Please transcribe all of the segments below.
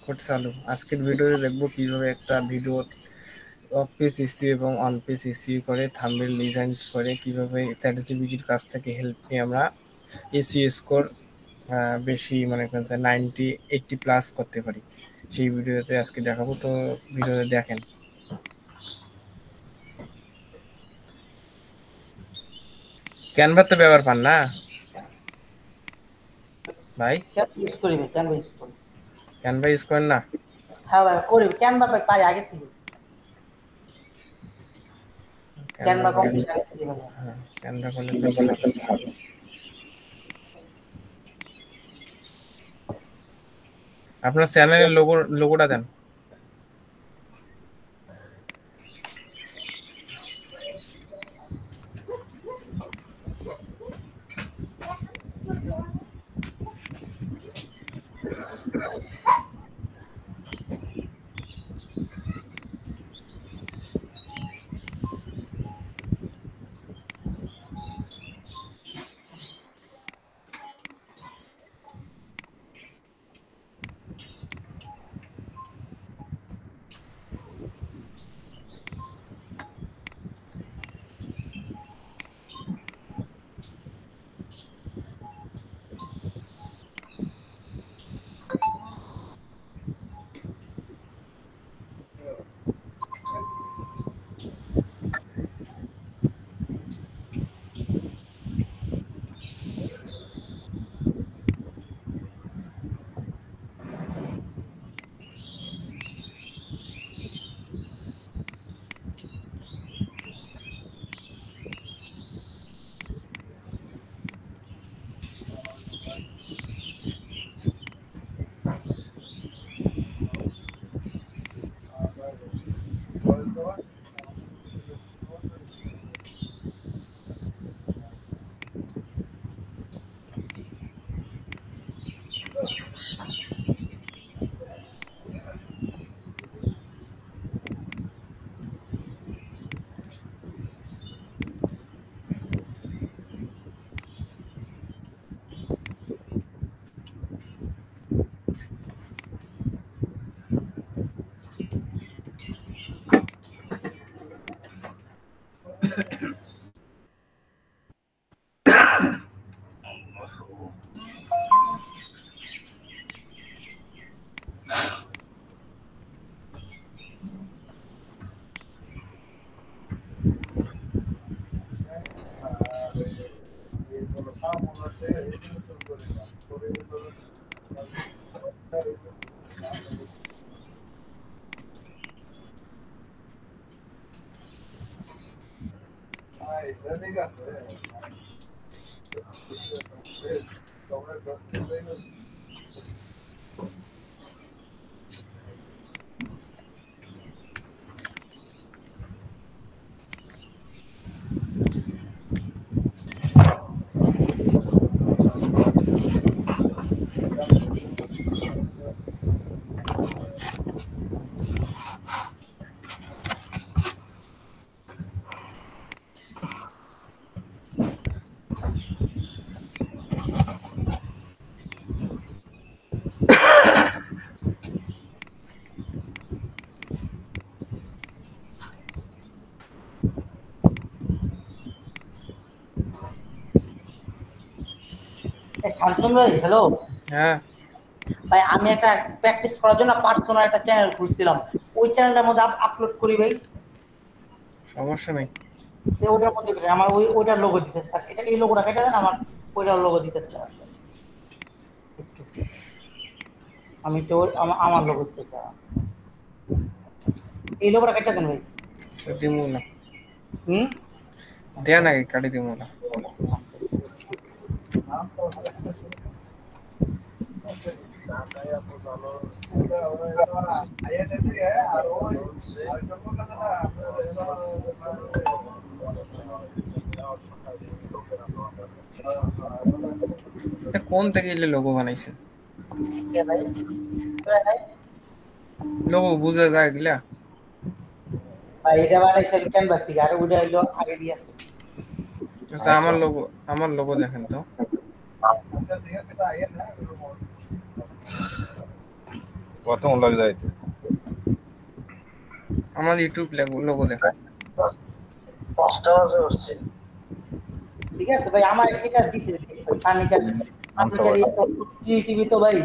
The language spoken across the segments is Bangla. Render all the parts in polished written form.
কোড চালু। আজকের ভিডিওতে দেখব কিভাবে একটা ভিডিও অফ পেজ ইস্যু এবং অন পেজ ইস্যু করে থাম্বনেল ডিজাইন করে কিভাবে চ্যাটজিপিটির কাছ থেকে হেল্প নিয়ে আমরা এসইও স্কোর বেশি মনে করেন 90-80 প্লাস করতে পারি। সেই ভিডিওতে আজকে দেখাবো, তো ভিডিওতে দেখেন। ক্যানভা তো ব্যবহার পান না ভাই? ইউজ করি ভাই, ক্যানভা ইউজ করি। ক্যানভা ইউজ করেন না? হ্যাঁ ভাই করি, ক্যানভা ভাই পাই আগে থেকে। ক্যানভা কম হ্যাঁ, ক্যানভা করলে তো ভালো। আপনার চ্যানেলের লোগোটা দেন। শান্তনু ভাই, হ্যালো হ্যাঁ ভাই, আমি একটা প্র্যাকটিস করার জন্য পার্সোনাল একটা চ্যানেল খুলছিলাম, ওই চ্যানেলটার মধ্যে আপলোড করি ভাই। সমস্যা নেই। ওটার মধ্যে আমার ওইটার লোগো দিতেছে, এটা এই লোগোটা কেটে দেন, আমার ওইটার লোগো দিতেছে। আমি তো আমার লোগো দিতেছে, এই লোগোটা কেটে দেন ভাই। দিমু না, হুম, দেয়া নাকি কাটি দিমু না। কোন থেকে এলে লোগো বানাইছেন? লোগো বুঝা যায় গিলা? ভাই এটা বানাইছে ক্যানভা থেকে, আর ওইটা হলো আগে দিয়ে আছে। আচ্ছা, আমার লোগো দেখেন তো। কত লাগে যাইতে? আমার ইউটিউব লোগো দেখায়। 5টা বাজে হচ্ছে। ঠিক আছে ভাই, আমার এটা দিছে ফার্নিচার টিভি তো ভাই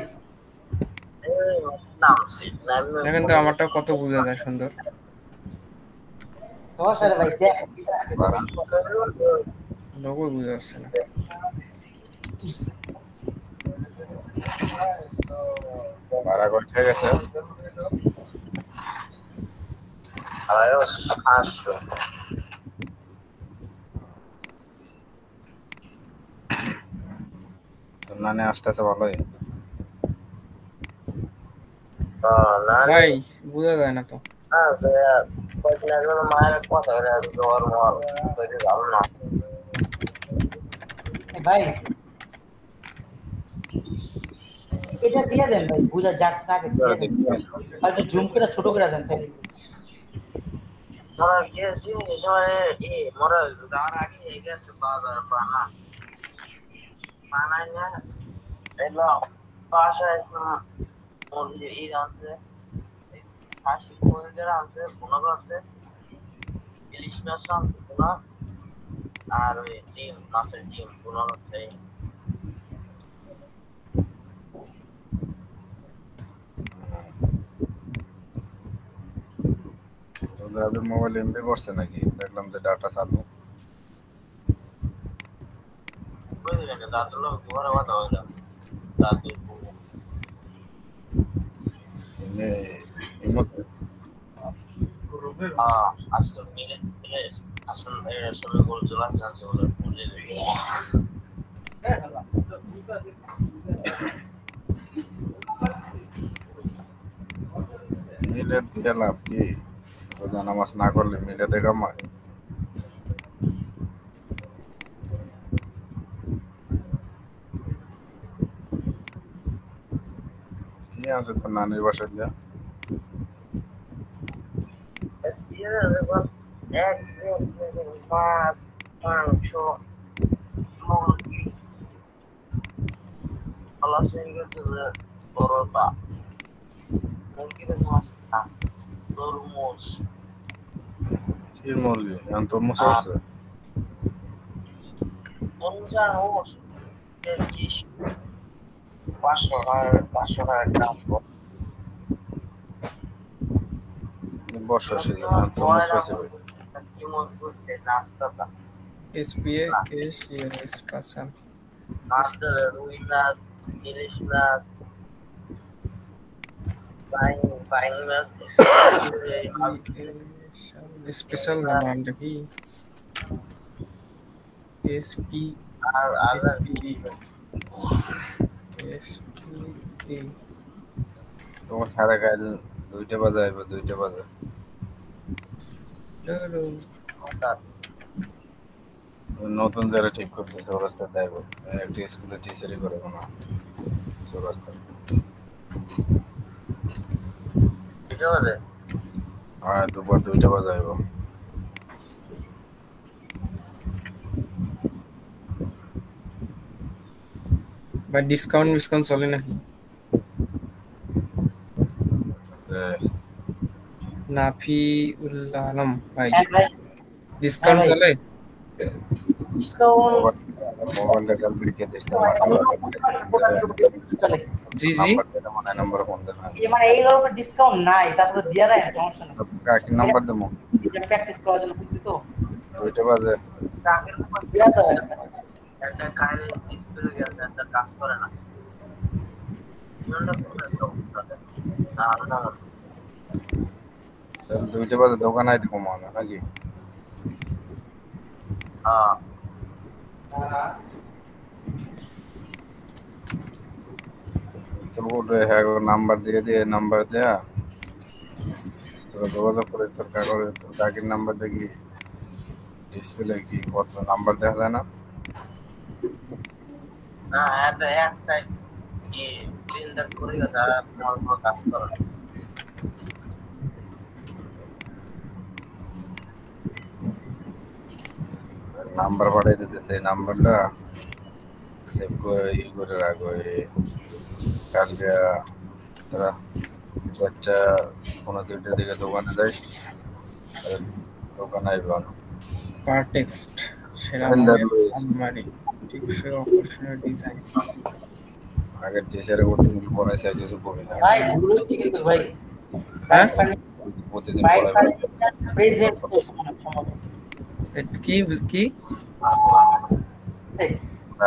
দেখেন তো আমারটা কত বোঝা যায় সুন্দর। সমস্যা ভাই দেখ লোগো বোঝা যাচ্ছে না। ভাড়া করে ঠিক আছে। নানি আসতেছে ভালোই। ভাই বোঝা যায় না তো। ভাই এটা দিয়ে দেন ভাই, বুঝা যাক না দিয়ে দেন, হয়তো জুম করে ছোট করে দেন তাহলে। মরা গেছি এই সময় মরা যাওয়ার আগে গেছে বাজার পানাই না এলো বাসায় মুরগি আনছে, খাসি মুরগির আনছে, ভুনা করছে, ইলিশ মাছ আনছে ভুনা, আর ওই ডিম মাছের ডিম ভুনা করছে। তোদের মোবাইল এমবি করছে নাকি? দেখলাম যে ডাটা চালু। বুঝলেন দাদুর লোক ঘরে কথা হইল দাদু আজকে মিলে আসলে সবাই বলতে পারছে বলে মিলে দিয়ে লাভ কি? রোজা নামাজ না করলে মিলে দিয়ে কামায়। কি আছে তোর নানির বাসায় দিয়া? এক মাছ মাংস মুরগি আলাস বড়টা মুরগির মাছটা তরমুজ কি মুরগি? এখন তরমুজ আসছে? তরমুজ আর মোষ 500 টাকা গ্রাম। বর্ষা সিজন তরমুজ পাইছে ভাই। কি মজবুত নাস্তাটা এসপিএ এস এস পাসান নাস্তা রুই মাছ ইলিশ মাছ বাইং মাছ স্পেশাল নামটা কি? এসপি আর এসপি এসপি তোমার সারা গাইল 2টা বাজে আইব, 2টা বাজে। নতুন যারা ঠিক করতেছে রাস্তা দেব একটা স্কুলে টিচারই করে না রাস্তা। এটা বলে হ্যাঁ দুপুর 2টা বাজে আইব। বা ডিসকাউন্ট চলে নাকি? নাফি উল্লাহ আলম ভাই, ডিসকাউন্ট চলে? ডিসকাউন্ট মোবাইলটা কাল বিকে দিতে জি জি নাম্বার ফোন দেন। মানে এইগুলোর উপর ডিসকাউন্ট নাই, তারপরে দিয়া দেন সমস্যা নেই। কাকি নাম্বার দেবো প্র্যাকটিস করার জন্য বুঝছি তো 2টা বাজে। টাকের উপর দিয়া তো একটা কারেন্ট ডিসপ্লে গেছে একটা কাজ করে না ইউনটা কোন একটা না 2টা বাজে দোকান আইতে কমানো নাকি? তো হ্যাঁ নাম্বার দিয়ে নাম্বার দেয়া তোরা যোগাযোগ করে তোর কাকির নাম্বার দেখি ডিসপ্লে কি কত নাম্বার দেখা যায় না? না এটা একটা কি ক্লিনদার করে তারা কোনো কাজ করে না। নাম্বার পাঠিয়ে দিতে সেই নাম্বারটা সেভ করে করে রাখো। কালকে তোরা একটা কোনো দুইটার দিকে দোকানে যাই, দোকানে আইবা পার টেক্সট সেরা মানের আলমারি টিকসই আকর্ষণীয় ডিজাইন। আগে টিচারে প্রতিদিন পড়াইছে কিছু বলি না, ভাই ভুল হচ্ছে কিন্তু ভাই। হ্যাঁ প্রতিদিন বাইক পড়াই ফার্নিচার প্রেজেন্ট সম্ভবত কি কি টেক্স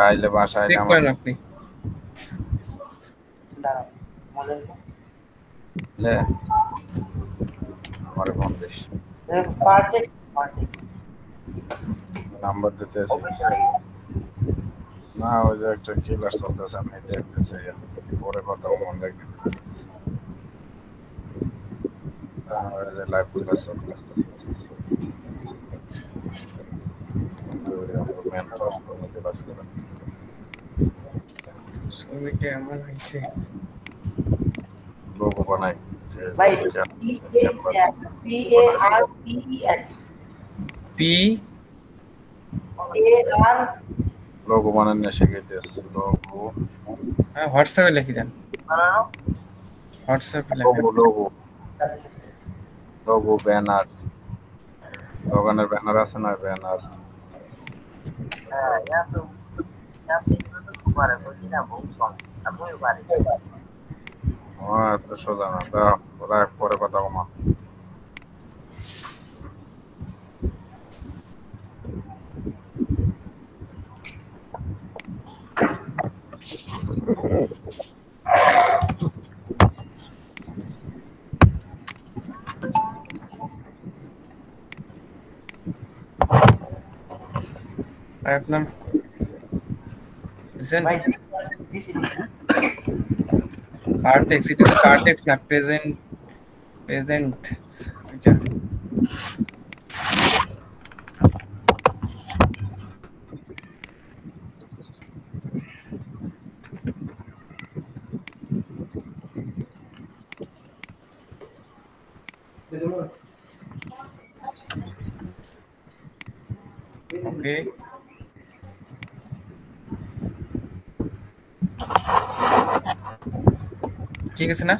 আইলে বাসায় আইলে চেক আমার করেন আপনি? দাঁড়াও মডেল লে আমার ফোন দিস, পার্টেক্স নাম্বার দিতেছি। না ওই যে একটা কিলার চলতেছে, আমি দেখতে চাই, পরে কথা মন রাখি। ওই যে লাইভ ক্লাস চলতেছে, মেন ক্লাস করে ছবিটা এমন হয়েছে। লোগো বানাই, ভাই PARTEX পি AR লোগো বানানো শিখাইতেছে। লোগো হ্যাঁ হোয়াটসঅ্যাপে লিখে দেন, বানানো হোয়াটসঅ্যাপে লেখেন। লোগো লোগো ব্যানার, দোকানের ব্যানার আছে না, ব্যানার হ্যাঁ তো পারে বলছি না বলছন আমিও পারি তো সোজা না, দাও ওরা পরে কথা কমা। আর আপনার দিছেন ভাই দিছি পার্টেক্স, এটা পার্টেক্স না প্রেজেন্ট প্রেজেন্ট এটা। ওকে ঠিক আছে না?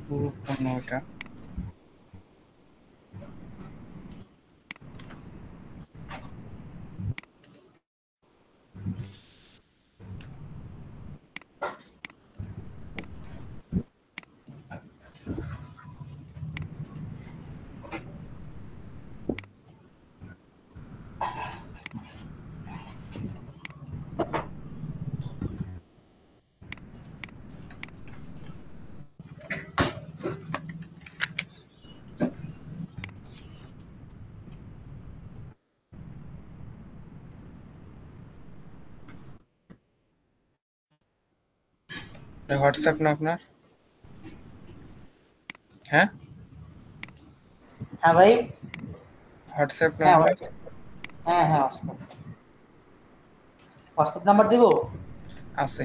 গুরুত্বপূর্ণ এটা। হোয়াটসঅ্যাপ না আপনার? হ্যাঁ হ্যাঁ ভাই, হোয়াটসঅ্যাপ হ্যাঁ নাম্বার হ্যাঁ হ্যাঁ হোয়াটসঅ্যাপ নাম্বার দিব। আছে।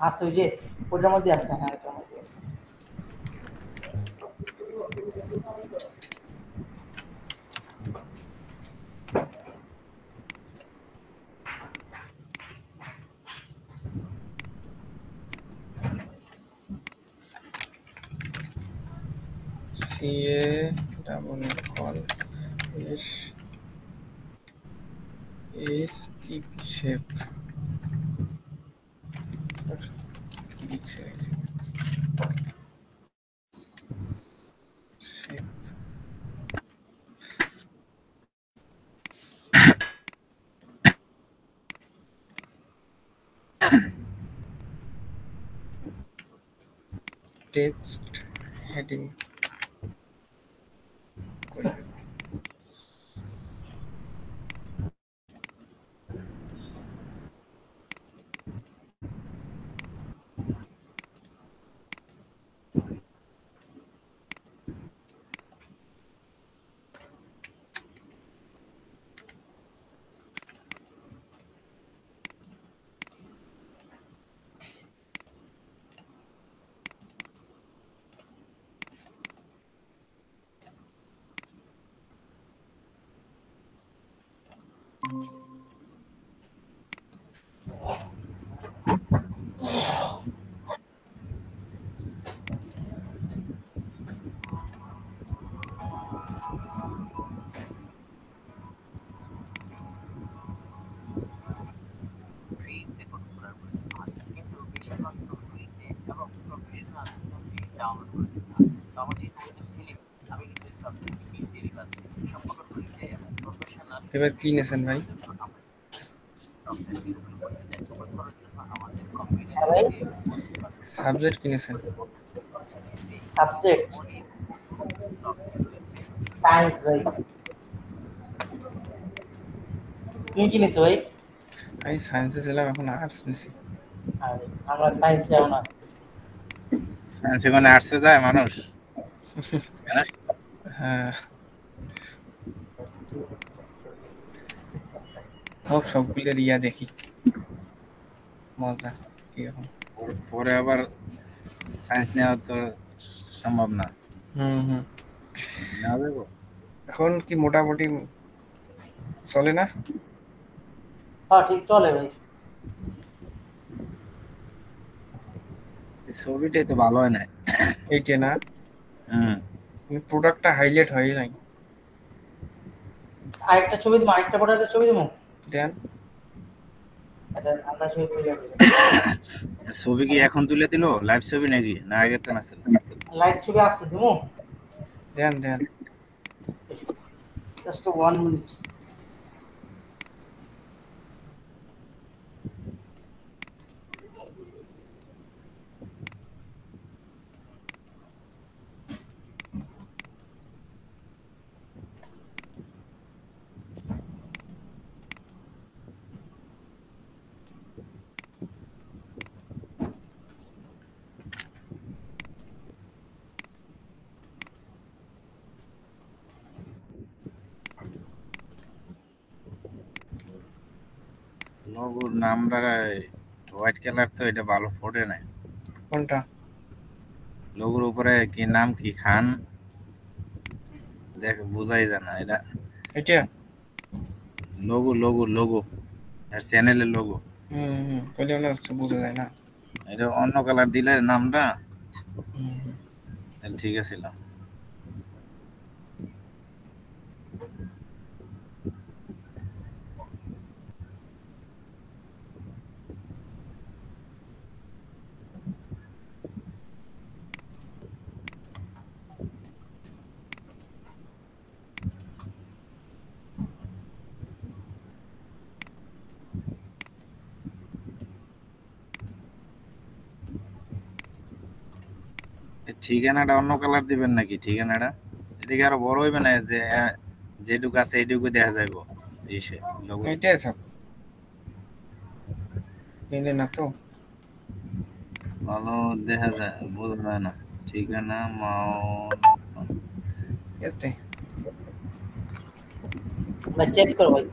আছে ওই যে ওটার মধ্যে আছে, হ্যাঁ ওটার মধ্যে আছে। CA double call S S shape big size shape text heading করে ফ্রিতে করতে পারার প্রয়োজন হয়, কিন্তু বেশিরভাগ তো ফ্রিতে এবং প্রফেশনাল ফ্রি ডাউনলোড করে নিতে হয়। তো আমার যেহেতু উইন্ডোজ 11 আমি কিন্তু এই সাবজেক্ট ডেরিভেটিভ সম্পূর্ণ ফ্রিতে এবং প্রফেশনাল এবার কি নেছেন ভাই? জন্য আমরা সফটওয়্যার ডেভেলপ করতে চাই। তো করার জন্য আমাদের কম্পিউটার হ্যাঁ ভাই, সাবজেক্ট কি নেছেন? সাবজেক্ট অনেক সফটওয়্যার রয়েছে। সায়েন্স ভাই। তুমি কি নিছো ভাই? আমি সায়েন্সে ছিলাম, এখন আর্টস নিছি। আরে, আমরা সায়েন্স যাও না। সায়েন্সে মানে আর্টসে যায় মানুষ? হ্যাঁ হোক সবগুলো রিয়া দেখি মজা কিরকম। পরে আবার সায়েন্স নেওয়া তো সম্ভব না। হুম নেওয়া যাবো? এখন কি মোটামুটি চলে না? হ্যাঁ ঠিক চলে ভাই। ছবিটাই তো ভালো হয় না। এইটা না, হুম, প্রোডাক্টটা হাইলাইট হয় নাই। আরেকটা ছবি দিবো, আরেকটা প্রোডাক্টের ছবি দিবো। দেন আমরা ছবি তুলে দিবো। ছবি কি এখন তুলে দিল? লাইভ ছবি নাকি না আগের তো আছে? লাইভ ছবি আসছে দিবো। দেন জাস্ট 1 মিনিট। লোগোর নামটা হোয়াইট কালার তো, এটা ভালো ফোটে না। কোনটা? লোগোর উপরে কি নাম কি খান, দেখ বোঝাই যায় না এটা। এটা লোগো আর চ্যানেলের লোগো। কইলে মনে হচ্ছে বোঝা যায় না। এটা অন্য কালার দিলে নামটা হুম তাহলে ঠিক আছিল। ঠিকানাটা অন্য কালার দিবেন নাকি? ঠিকানাটা এদিকে আরো বড় হইবে না, যে যেটুকু আছে এইটুকু দেখা যাইব। ইসে লোগো এটাই সব না তো ভালো দেখা যায়, বোঝা যায় না। ঠিকানা মাউন্ট এতে ভাই চেক করো ভাই।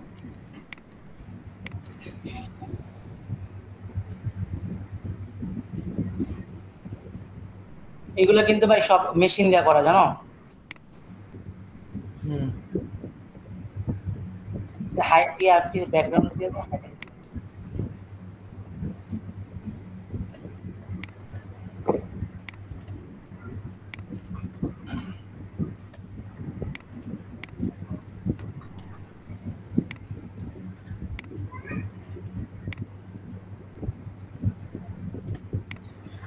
এগুলো কিন্তু ভাই সব মেশিন দিয়ে করা, জানো? হুম হাই ব্যাকগ্রাউন্ড দিয়ে দাও।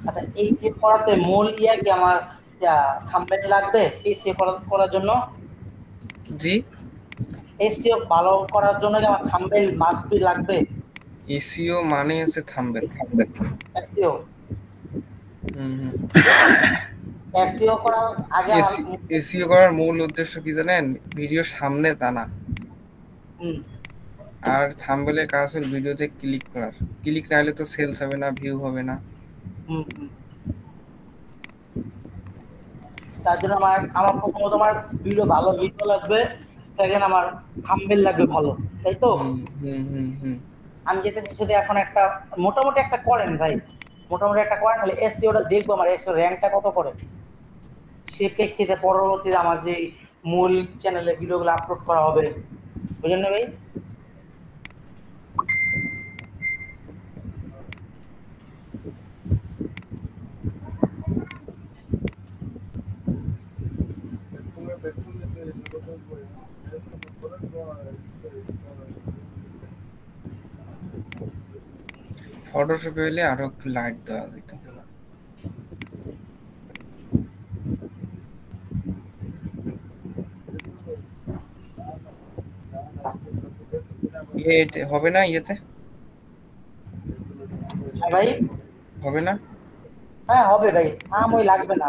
আচ্ছা, এই সেভ করাতে মূল ইয়া কি আমার থাম্বনেল লাগবে এই সেভ করার জন্য? জি এসইও ভালো করার জন্য কি আমার থাম্বনেল মাস্ট বি লাগবে? এসইও মানে আছে থাম্বনেল। এসইও হুম হুম এসইও করার আগে আমার এসইও করার মূল উদ্দেশ্য কি জানেন? ভিডিও সামনে টানা, হুম আর থাম্বনেলের কাজ হল ভিডিওতে ক্লিক করার। ক্লিক না হলে তো সেলস হবে না, ভিউ হবে না। হুম হুম। তার জন্য আমার প্রথমত আমার ভালো ভিডিও লাগবে, সেকেন্ড আমার থাম্বনেল লাগবে ভালো, তাই তো? হুম হুম হুম হুম আমি যেতেছি যদি এখন একটা মোটামুটি একটা করেন ভাই, মোটামুটি একটা করেন, তাহলে এসইওটা দেখবো আমার এসইও র্যাঙ্কটা কত করে, সে প্রেক্ষিতে পরবর্তীতে আমার যে মূল চ্যানেলে ভিডিওগুলো আপলোড করা হবে, বুঝলেন না ভাই? ফটোশপে হলে আরো একটু লাইট দেওয়া যেত। ইয়ে হবে না, ইয়েতে হ্যাঁ ভাই, হবে না। হ্যাঁ হবে ভাই, ওই লাগবে না।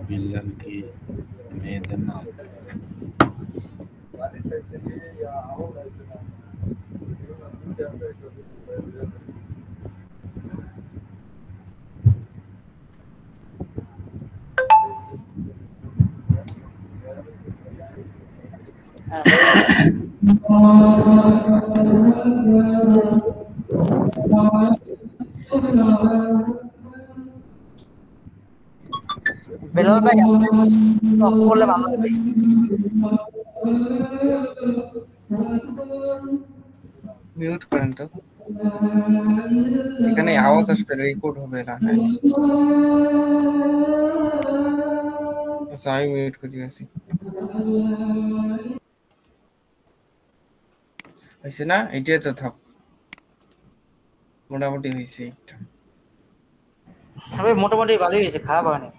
বিল্লাল কি মেয়েদের নাম? বেলাল ভাই stop করলে ভালো হবে। মিউট করেন তো, এখানে আওয়াজ আসবে, রেকর্ড হবে না। হ্যাঁ আচ্ছা, আমি মিউট করে দিয়েছি। হয়েছে না? এটাই তো থাক, মোটামুটি হয়েছে একটা। ভাই মোটামুটি ভালোই হয়েছে, খারাপ হয়নি।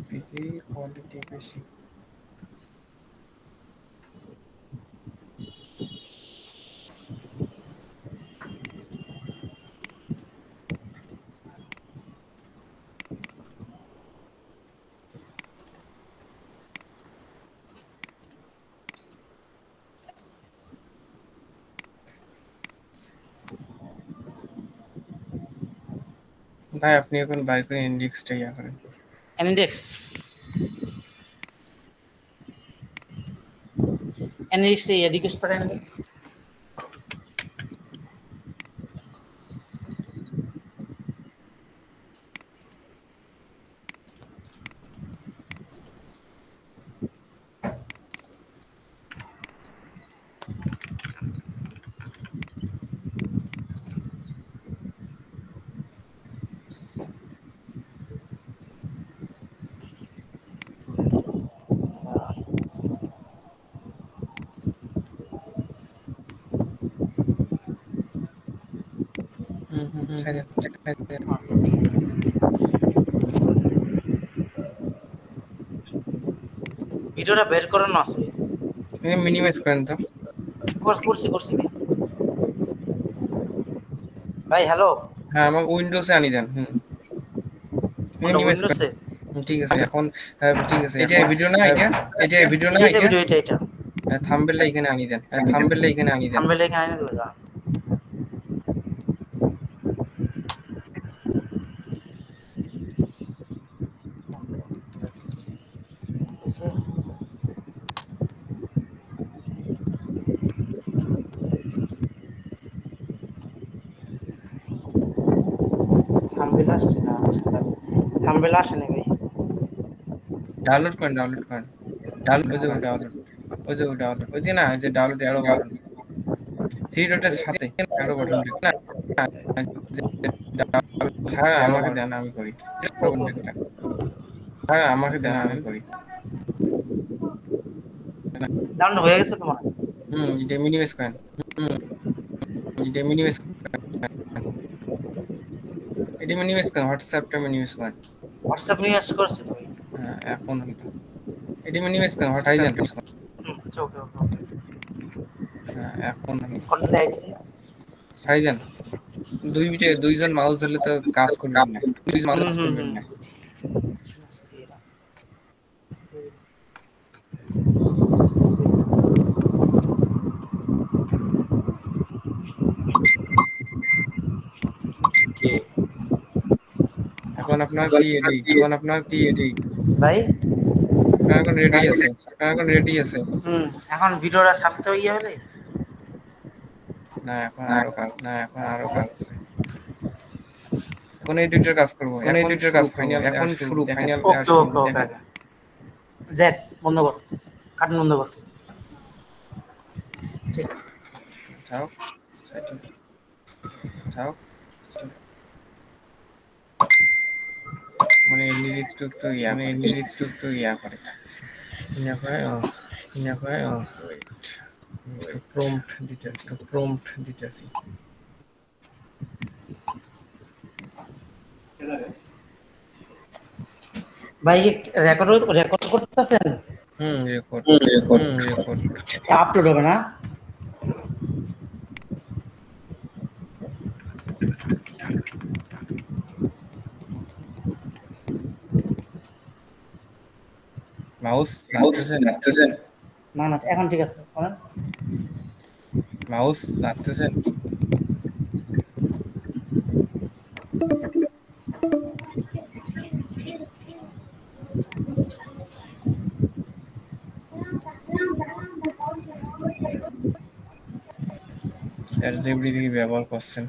পিসি কোয়ালিটি বেশি। ভাই আপনি এখন বাইর করে ইন্ডেক্সটা ইয়া করেন। ইন্ডেক্স রিকোয়েস্ট পাঠান। ভিডিওটা বের করেন না আসলে, মিনিমাইজ করেন তো। করছি ভাই। হ্যালো, হ্যাঁ আমাকে উইন্ডোজে আনি দেন। মিনিমাইজ করেন। উইন্ডোজে ঠিক আছে এখন ঠিক আছে এটা ভিডিও না এটা ভিডিও না এটা ভিডিও এটা থাম্বনেলটা এখানে আনি দেন থাম্বনেলটা এখানে আনি দেন থাম্বনেল এখানে আনি দেবো যা থাম্বনেল আসছে না থাম্বনেল আসে না ভাই ডাউনলোড করেন ডাউনলোড ওই যে না যে ডাউনলোড অ্যারো বাটন থ্রি ডটের সাথে অ্যারো বাটন না হ্যাঁ আমাকে দেন আমি করি হ্যাঁ আমাকে দেন আমি করি ডাউনলোড হয়ে গেছে তোমার এটা মিনিমাইজ করেন এটা মিনিমাইজ হোয়াটসঅ্যাপটা মিনিমাইজ করেন হোয়াটসঅ্যাপ নিয়ে আসতে করছে তো ভাই হ্যাঁ এখন এটা মিনিমাইজ করেন হোয়াটসঅ্যাপ ওকে ওকে হ্যাঁ এখন কন্ট্রোল এক্স ছাড়ি দেন দুইজন মাউস ধরলে তো কাজ করবে না দুইজন মাউস করবে না এখন আপনার কি রেডি ভাই এখন রেডি আছে এখন ভিডিওটা ছাড়তে হইয়া হলে না এখন আরো কাজ আছে এখন এই দুইটার কাজ করব ফাইনাল এখন শুরু ফাইনাল ওকে ওকে ওকে দেখ বন্ধ কর কাটন বন্ধ কর ঠিক যাও মানে নির্দিষ্ট একটু ইয়া করে প্রম্পট দিতেছি ভাই রেকর্ড করতেছেন রেকর্ড আপলোড হবে না মাউস লাগতেছে না না এখন ঠিক আছে বলেন মাউস লাগতেছে চ্যাটজিপিটি কি ব্যবহার করছেন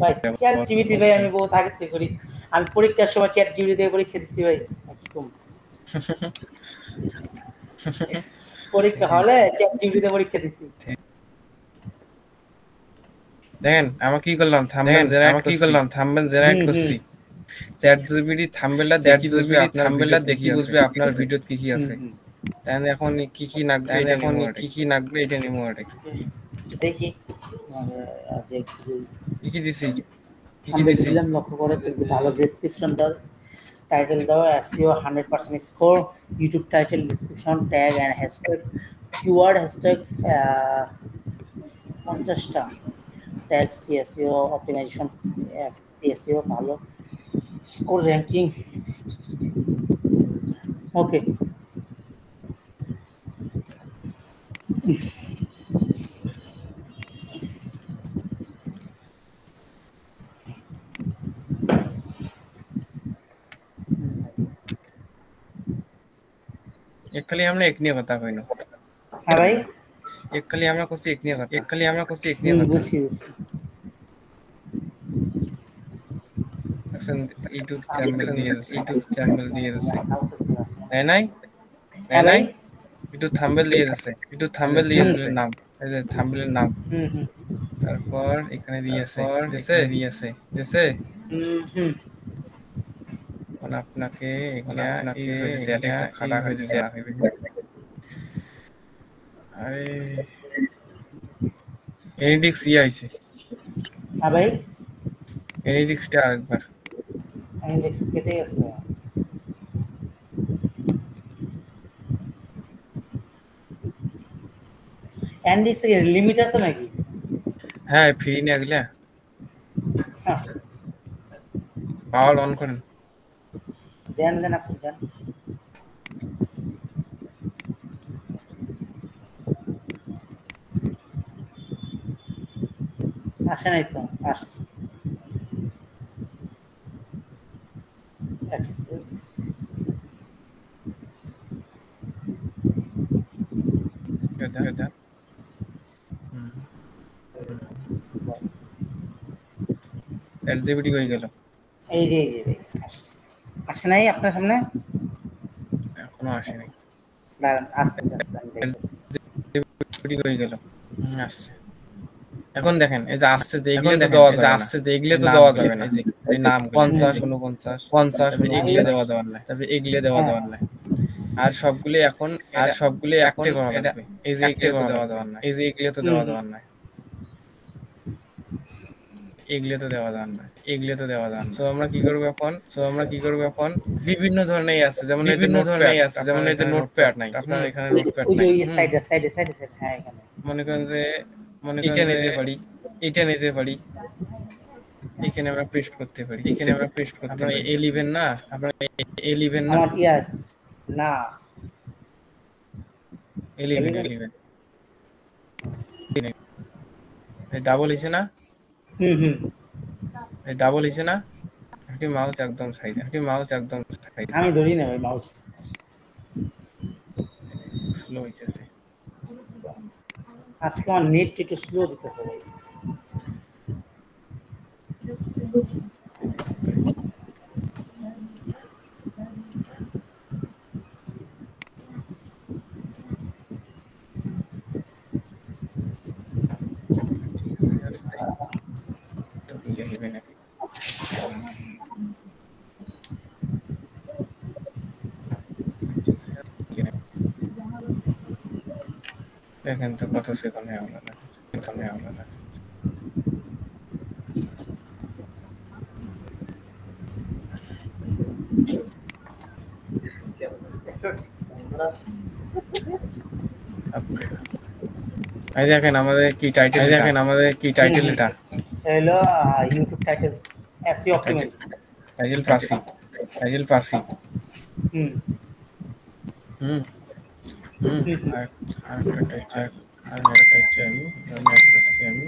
ভাই চ্যাটজিপিটি ভাই আমি বহুত আগে থেকে করি আমি পরীক্ষার সময় চ্যাটজিপিটি দিয়ে পরীক্ষা দিছি ভাই কি কম পরীক্ষা হলে চ্যাটজিপিটি দিয়ে পরীক্ষা দিছি দেখেন আমি কি করলাম থাম্বনেল জেনারেট করছি চ্যাটজিপিটি থাম্বনেলটা দেখি বুঝবে আপনার ভিডিওতে কি আছে তাহলে এখন কি নাগবে এটা নিমো দেখি কি দিছি দিলাম লক্ষ্য করে ভালো ডেসক্রিপশন দাও টাইটেল দাও SEO 100% score YouTube title description tag and hashtag keyword hashtag 50টা ট্যাগ সিএসইও অপটিমাইজেশন এসইও ভালো স্কোর র্যাঙ্কিং ওকে একখালি আমরা এক নিয়ে কথা কইনো হ্যাঁ ভাই একখালি আমরা কইছি এক নিয়ে কথা বুঝছি এখন ইউটিউব চ্যানেল দিয়ে দিয়েছে নাই একটু থাম্বনেল দিয়ে দিয়েছে নাম এই যে থাম্বনেলের নাম তারপর এখানে দিয়েছে মানে আপনাকে সেটা খাড়া হয়ে দিছে আরে এনিডিক্স আইছে হ্যাঁ ভাই এনিডিক্সটা আরেকবার এনিডিক্স কেটে গেছে এনিডিক্স এর লিমিট আছে নাকি হ্যাঁ ফ্রি নিয়ে গেলে পাওয়ার অন করেন দেন দেন আপনি দেন। আসে নাই তো, আসছে। এটা চ্যাট জিপিটি হয়ে গেল। এই যে আসছে। আসে নাই আপনার সামনে? এখনো আসেনি। দাঁড়ান, আসতেছে আমি দেখতেছি। জিপিটি হয়ে গেল। আসছে। এখন দেখেন এই যে আসছে যে এগুলো তো দেওয়া যাবে না, আসছে যে এগুলো তো দেওয়া যাবে না, এই নাম 50 49 50 এগুলো দেওয়া যাবে না, তারপরে এগুলো দেওয়া যাবে না। আর সবগুলো এখন একটা করা লাগবে। এই যে এগুলো তো দেওয়া যাবে না, এই যে এগুলো তো দেওয়া যাবে না, এগুলো তো দেওয়া যাবে না, এগুলো তো দেওয়া যাবে না। সো আমরা কি করব এখন বিভিন্ন ধরনের আছে, যেমন এই যে নোটপ্যাড নাই, আপনার এখানে নোটপ্যাড ওই যে নাই। ওই সাইডে হ্যাঁ এখানে মনে করেন যে এটা নিতে পারি, এখানে আমরা পেস্ট করতে পারি, আপনারা A11 না, আমার ইয়া না A11 ডাবল হিসে না, ডাবল হিসে না, মাউস একদম সাইডে, আমি ধরি না ওই মাউস। স্লো হইতেছে। আজকে আমার নেট একটু স্লো দিতেছে ভাই। দেখেন তো কত সেকেন্ড হয়ে গেল, এই দেখেন আমাদের কি টাইটেল, এটা hello YouTube title SEO optimal title পাসি। হুম আর একটা চাই আমি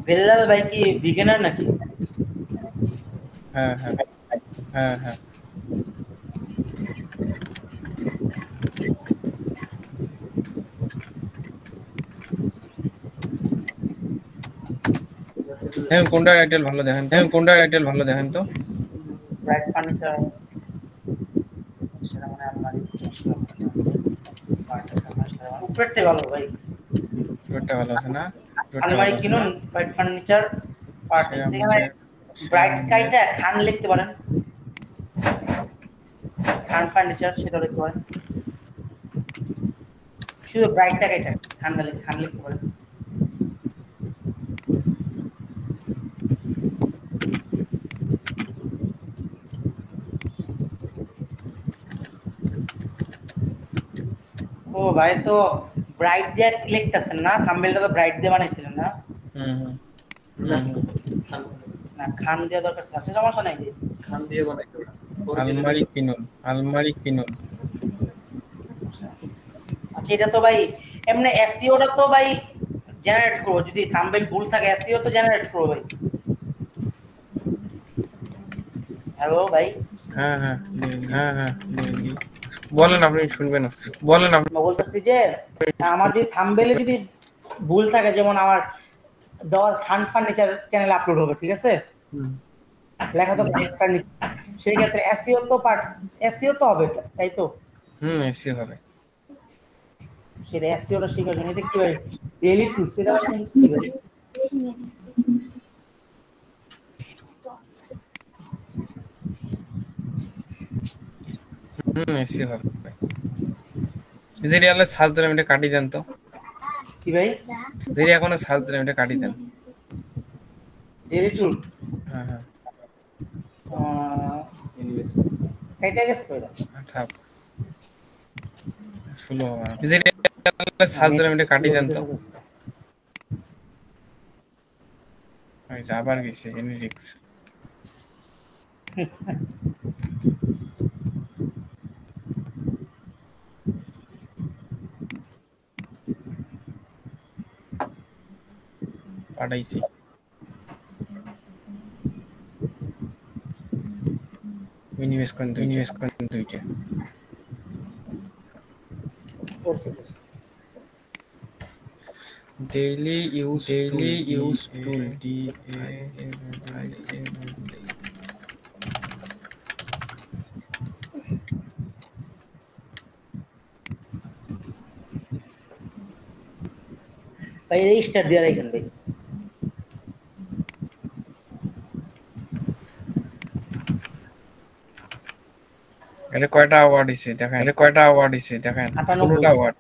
বেলাল ভাই কি বিগিনার নাকি? হ্যাঁ কোনটা টাইটেল ভালো দেখেন তো। ব্রাইট ফার্নিচার সেটা মানে আলমারি উপরেরটা ভালো ভাই, উপরেরটা ভালো আছে না, আলমারি কিনুন। ব্রাইট ফার্নিচার সেখানে ব্রাইট কাইটা খান লিখতে পারেন, খান ফার্নিচার সেটা লিখতে পারেন, শুধু ব্রাইটটা কাইটা খান লিখতে পারেন। ও ভাই তো ব্রাইট দিয়ে লিখতেছেন না, থাম্বনেলটা তো ব্রাইট দিয়ে বানাইছিলেন না? না খান দিয়ে দরকার আছে, সমস্যা নাই, খান দিয়ে বানাইতে হবে। আলমারি কিনুন। আচ্ছা এটা তো ভাই এমনি এসইওটা তো ভাই জেনারেট করব, যদি থাম্বনেল ভুল থাকে এসইও তো জেনারেট করব ভাই। হ্যালো ভাই। হ্যাঁ বলেন, আপনি শুনবেন, বলতেছি যে আমার যদি থাম্বনেলে যদি ভুল থাকে, যেমন আমার দেওয়া খান ফার্নিচার চ্যানেলে আপলোড হবে, ঠিক আছে, লেখা তো ফার্নিচার, সেই ক্ষেত্রে এসইও তো হবে, তাই তো? এসইও হবে। সেটা এসইওটা শেখার জন্য এটা কি ভাই ডেইলি টুলস, এটা কি ভাই? এসইও হবে। যে রিয়ালে সার্চ দেন, এটা কাটি দেন তো। কি ভাই? দেরি এখনো সার্চ দেন, এটা কাটি দেন। Daily tools. হ্যাঁ কাইটা গেছে কইরা থাক স্লো হবে যে সার্চ ধরে আমি কাটি দেন তো আবার গেছে জেনেটিক্স পাঠাইছি মিনিমাইজ করেন দুইটা daily use tool ভাই রেজিস্টার দিয়ে রাখেন ভাই এটা কয়টা অ্যাওয়ার্ড দিছে দেখেন 16টা অ্যাওয়ার্ড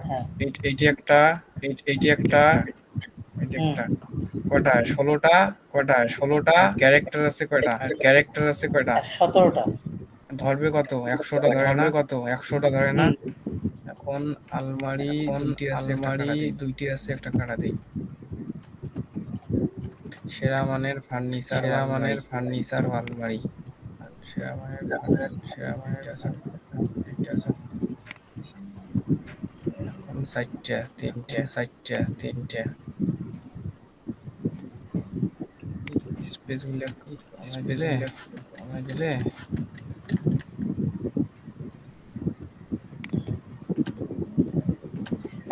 হ্যাঁ এইটি একটা কয়টা 16টা ক্যারেক্টার আছে কয়টা 17টা ধরবে কত 100টা ধরে না এখন আলমারি দুইটি আছে একটা কাটা দেই সেরা মানের ফার্নিচার আলমারি সেরা মানের এখন 3টা স্পেস গুলো কমাই দিলে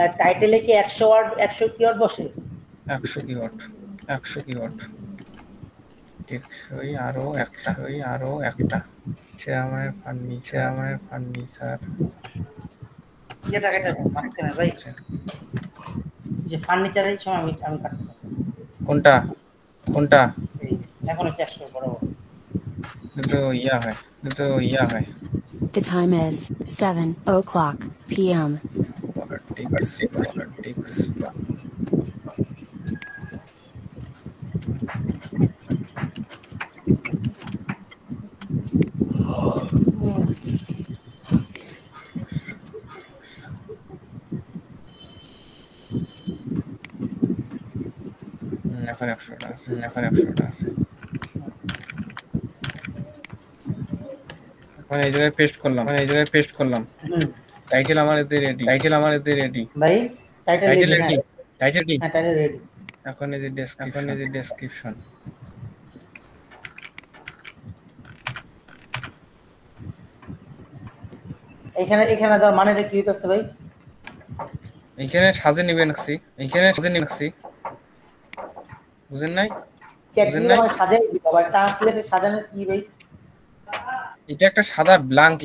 আর টাইটেলে কি 100 ওয়ার্ড 100 কিওয়ার্ড বসে 100 কিওয়ার্ড টেকসই আরো একটা সেরা মানের ফার্নিচার যেটা মাঝখানে ভাই যে ফার্নিচারের সময় আমি কাটতে চাই কোনটা এখন হচ্ছে 100 বরাবর তো ইয়া হয় The time is 7:00 p.m. Politics. এখন 100টা আছে এখন এই জায়গায় পেস্ট করলাম টাইটেল আমাদের রেডি ভাই টাইটেল রেডি হ্যাঁ টাইটেল রেডি এখন এই যে ডেসক্রিপশন এখানে দেওয়ার মানেটা কি হইতাছে ভাই এইখানে সাজে নিবেন নাকি বুঝেন নাই সাজাই দিতে আবার ট্রান্সলেটে সাজানো কি ভাই এটা একটা সাদা ব্ল্যাঙ্ক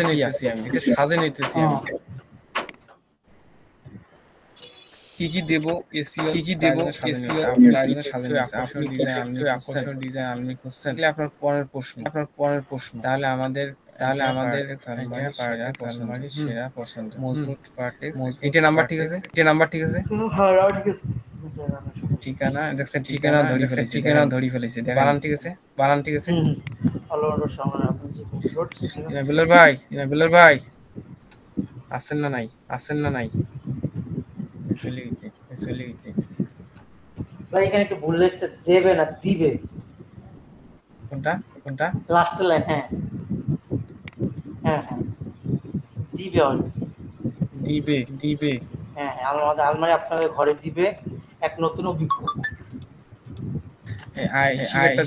নিতেছি আমি সাজে নিতেছি আমি কি দেব এসইও আকর্ষণ ডিজাইন আলমি করছেন আপনার পরের প্রশ্ন তাহলে আমাদের সেরা পছন্দ মজবুত পার্টেক্স এটা নাম্বার ঠিক আছে হ্যাঁ ঠিক আছে ঠিকানা ধরি ফেলেছে বানান ঠিক আছে অলরাউন্ডার সামনে আপনি যে বিল্লাল ভাই আসেন না নাই চলে গেছে ভাই এখানে একটু ভুল লিখছে দেবে না দিবে কোনটা লাস্ট লাইন হ্যাঁ দিবে হ্যাঁ আমাদের আলমারি আপনাদের ঘরে দিবে এক নতুন অভিজ্ঞতা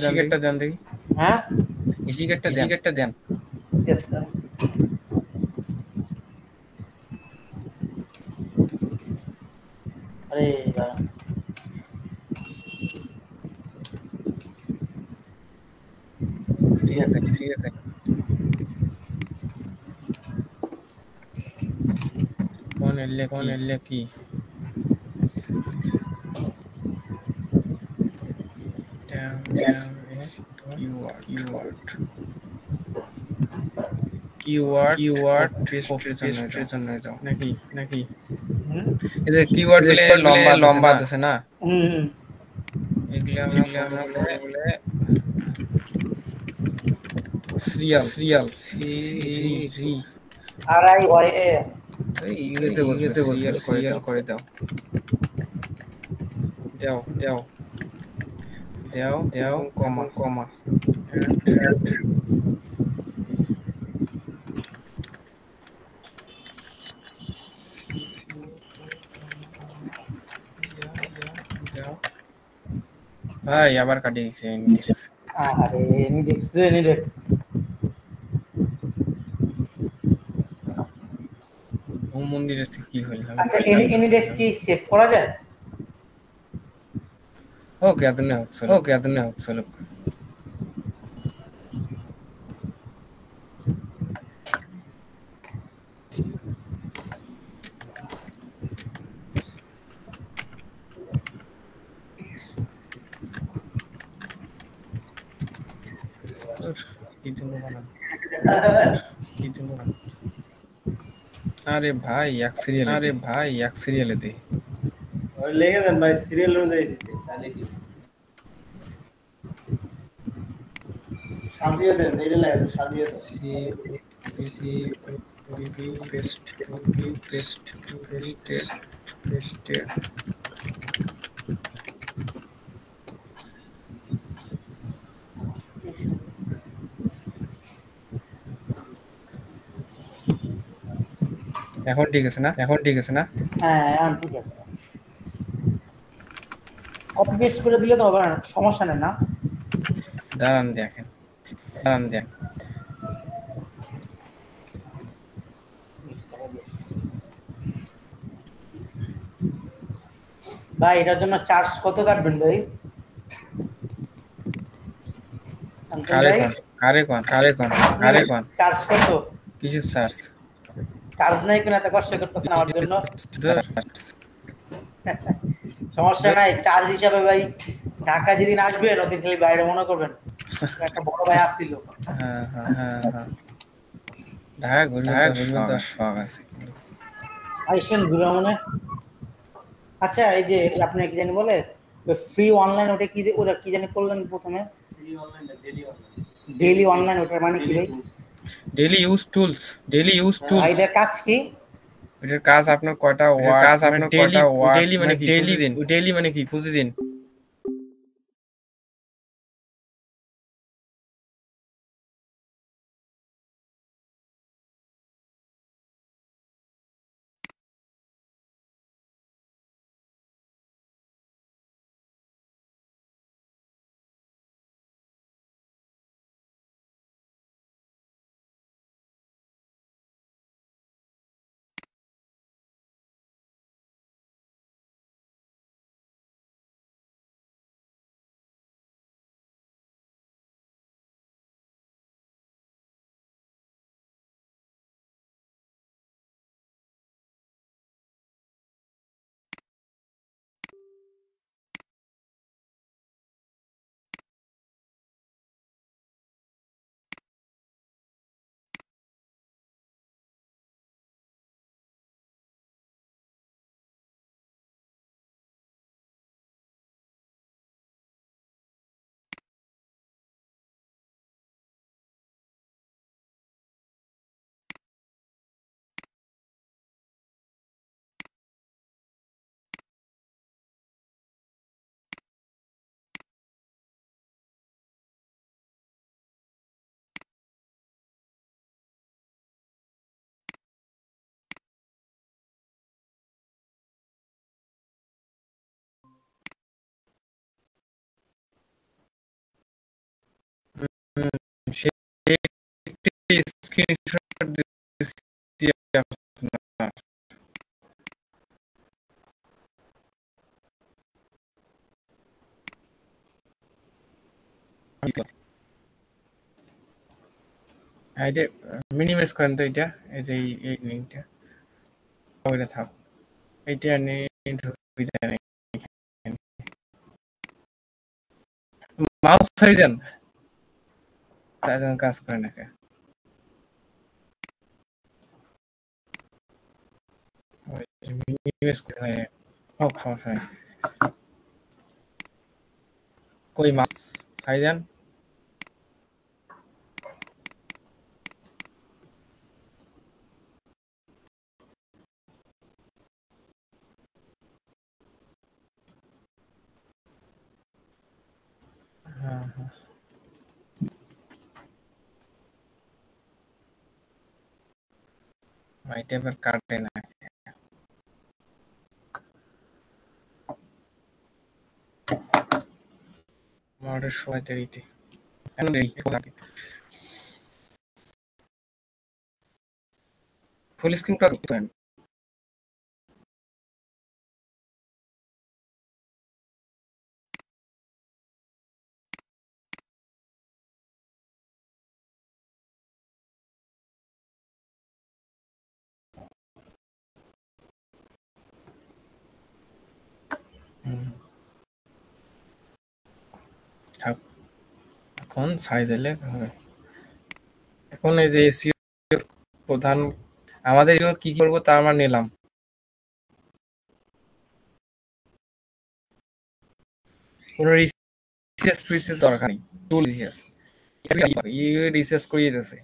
সিগারেটটা দেন দেখি হ্যাঁ সিগারেটটা দেন আরে ঠিক আছে কোন এলে কি কিওয়ার্ড পেস্টের জন্য যাও নাকি এই যে কিওয়ার্ড দিলে লম্বা আছে না এগুলো আমরা বলে সিরিয়াল সি RIYA ইংরেজিতে বসবে সিরিয়াল করে দাও দাও দাও দাও দাও কমা কমা দাও ভাই আবার কাটিয়ে দিছে ইন্ডেক্স আরে নিডেক্স হোম মন্দিরের থেকে কি হইল আচ্ছা এনিডেক্স কি সেভ করা যায়? ওকে আদনে হোক চলো কি জন্য বানানো আরে ভাই এক সিরিয়ালে দে লেগে দেন ভাই সিরিয়াল অনুযায়ী দিতে তাহলে কি সাজিয়ে দেন এই লাগে সাজিয়ে দেন সি পেস্ট পেস্টেড এখন ঠিক আছে না হ্যাঁ এখন ঠিক আছে কপি পেস্ট করে দিলে তো হবে না সমস্যা নেই না দাঁড়ান দেখেন ভাই এটার জন্য চার্জ কত কাটবেন ভাই? কারে কোন চার্জ কত? কিছু সার্চ চার্জ নাই কেন এত কষ্ট করতেছেন আমার জন্য? সমস্যা নাই চার্জ হিসাবে ভাই ঢাকা যেদিন আসবেন ওদিন খালি বাইরে মনে করবেন একটা বড় ভাই আসছিল হ্যাঁ ঢাকা ঘুরবে তো শখ আছে আইসেন ঘুরে মনে আচ্ছা এই যে আপনি কি জানি বলে ফ্রি অনলাইন ওটা কি ওরা কি জানি করলেন প্রথমে ডেইলি অনলাইন ওটার মানে কি ভাই? ডেইলি ইউজ টুলস এটার কাজ কি? এটার কাজ আপনার কয়টা ওয়ার্ড ডেইলি মানে কি ডেইলি মানে কি বুঝে দিন সে একটি স্ক্রিনশট দিচ্ছি আপনার এটা মিনিমাইজ করেন তো এটা এই যে এই লিঙ্কটা ওইটা থাক এইটা নিয়ে ঢুকে যায় না মাউস ছাড়িয়ে দেন তাই যখন কাজ করে না মিনিমাইজ করে হোক সমস্যা নেই কই মাউস ছাড়িয়ে দেন এটা আবার কাটে না। আমাদের সময় দেরিতে এখন দেরি ফুল স্ক্রিন করেন। থাক, এখন ছাই দিলে হবে। এখন এই যে এসইও প্রধান আমাদের কি করব তা আমরা নিলাম। কোনো রিসার্চ ফিসার্চ দরকার নেই, টুল রিসার্চ রিসার্চ করিয়ে দিতেছে।